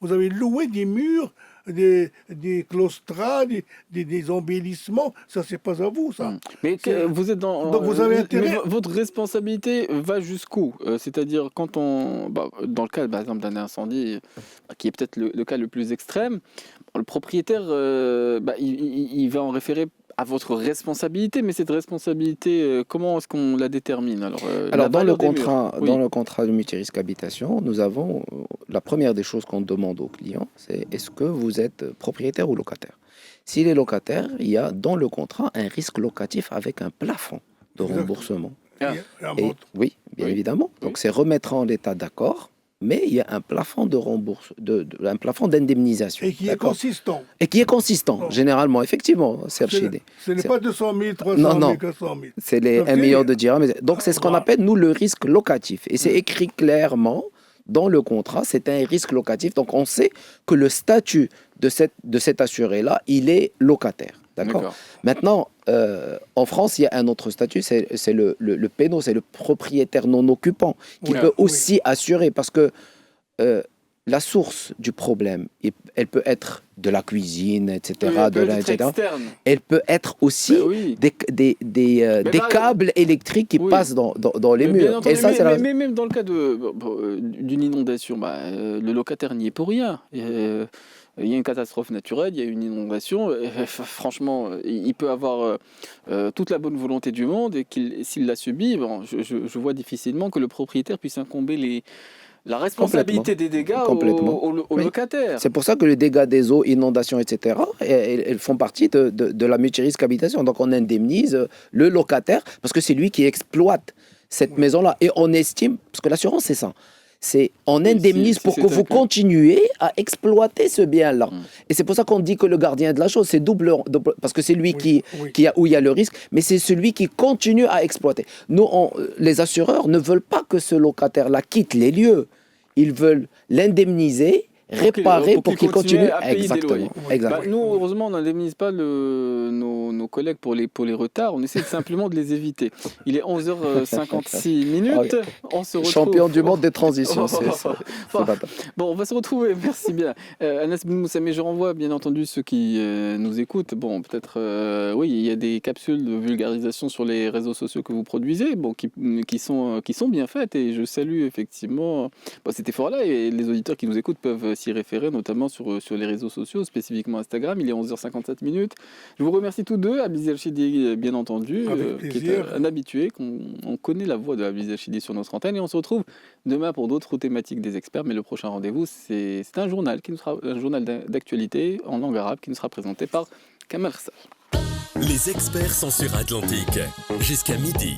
Vous avez loué des murs, des claustras, des embellissements, ça c'est pas à vous ça. Mais vous êtes dans. Donc vous avez intérêt. Mais votre responsabilité va jusqu'où? C'est-à-dire quand dans le cas par exemple d'un incendie, qui est peut-être le cas le plus extrême, le propriétaire, il va en référer à votre responsabilité, mais cette responsabilité, comment est-ce qu'on la détermine? Alors dans le contrat de multirisque habitation, nous avons la première des choses qu'on demande aux clients, c'est est-ce que vous êtes propriétaire ou locataire? S'il est locataire, il y a dans le contrat un risque locatif avec un plafond de remboursement. Oui, bien évidemment. Donc c'est remettre en l'état d'accord. Mais il y a un plafond de un plafond d'indemnisation. Et qui est consistant. Et qui est consistant, généralement, effectivement, Serge Chidi. Ce n'est pas 200 000, 300 000, 400 000. C'est les 1 million de dirhams. Donc c'est ce qu'on appelle, nous, le risque locatif. Et c'est écrit clairement dans le contrat, c'est un risque locatif. Donc on sait que le statut de cet assuré-là, il est locataire. D'accord. Maintenant, en France, il y a un autre statut, c'est le péno, c'est le propriétaire non occupant, qui peut aussi assurer, parce que la source du problème, elle peut être de la cuisine, etc. Oui, elle peut être etc. externe. Elle peut être aussi Ben oui. des câbles électriques qui Oui. passent dans les Mais bien murs. entendu, Et ça, c'est la... mais même dans le cas d'une inondation, le locataire n'y est pour rien. Il y a une catastrophe naturelle, il y a une inondation. Franchement, il peut avoir toute la bonne volonté du monde et s'il l'a subi, bon, je vois difficilement que le propriétaire puisse incomber la responsabilité des dégâts au Oui. locataire. C'est pour ça que les dégâts des eaux, inondations, etc., elles font partie de la multirisque habitation. Donc on indemnise le locataire parce que c'est lui qui exploite cette maison-là. Et on estime, parce que l'assurance c'est ça, c'est on indemnise pour que vous continuez à exploiter ce bien-là. Et c'est pour ça qu'on dit que le gardien de la chose, c'est double parce que c'est lui où il y a le risque, mais c'est celui qui continue à exploiter. Nous, les assureurs ne veulent pas que ce locataire-là quitte les lieux. Ils veulent l'indemniser, réparer pour qu'il continue à payer des loyers. Exactement. Nous, heureusement, on n'indemnise pas nos collègues pour les retards. On essaie simplement de les éviter. Il est 11h56 minutes. On se retrouve. Champion du monde des transitions. Bon, on va se retrouver. Merci bien. Anas Ben Moussa, mais je renvoie bien entendu ceux qui nous écoutent. Bon, peut-être, oui, il y a des capsules de vulgarisation sur les réseaux sociaux que vous produisez, bon, qui sont bien faites. Et je salue effectivement cet effort-là. Et les auditeurs qui nous écoutent peuvent s'y référer, notamment sur les réseaux sociaux, spécifiquement Instagram. Il est 11h57 minutes. Je vous remercie tous deux. Abdiz El Chidi, bien entendu, qui est un habitué. On connaît la voix de Abdiz El Chidi sur notre antenne. Et on se retrouve demain pour d'autres thématiques des experts. Mais le prochain rendez-vous, c'est un journal un journal d'actualité en langue arabe qui nous sera présenté par Kamal Khsar. Les experts sont sur Atlantique jusqu'à midi.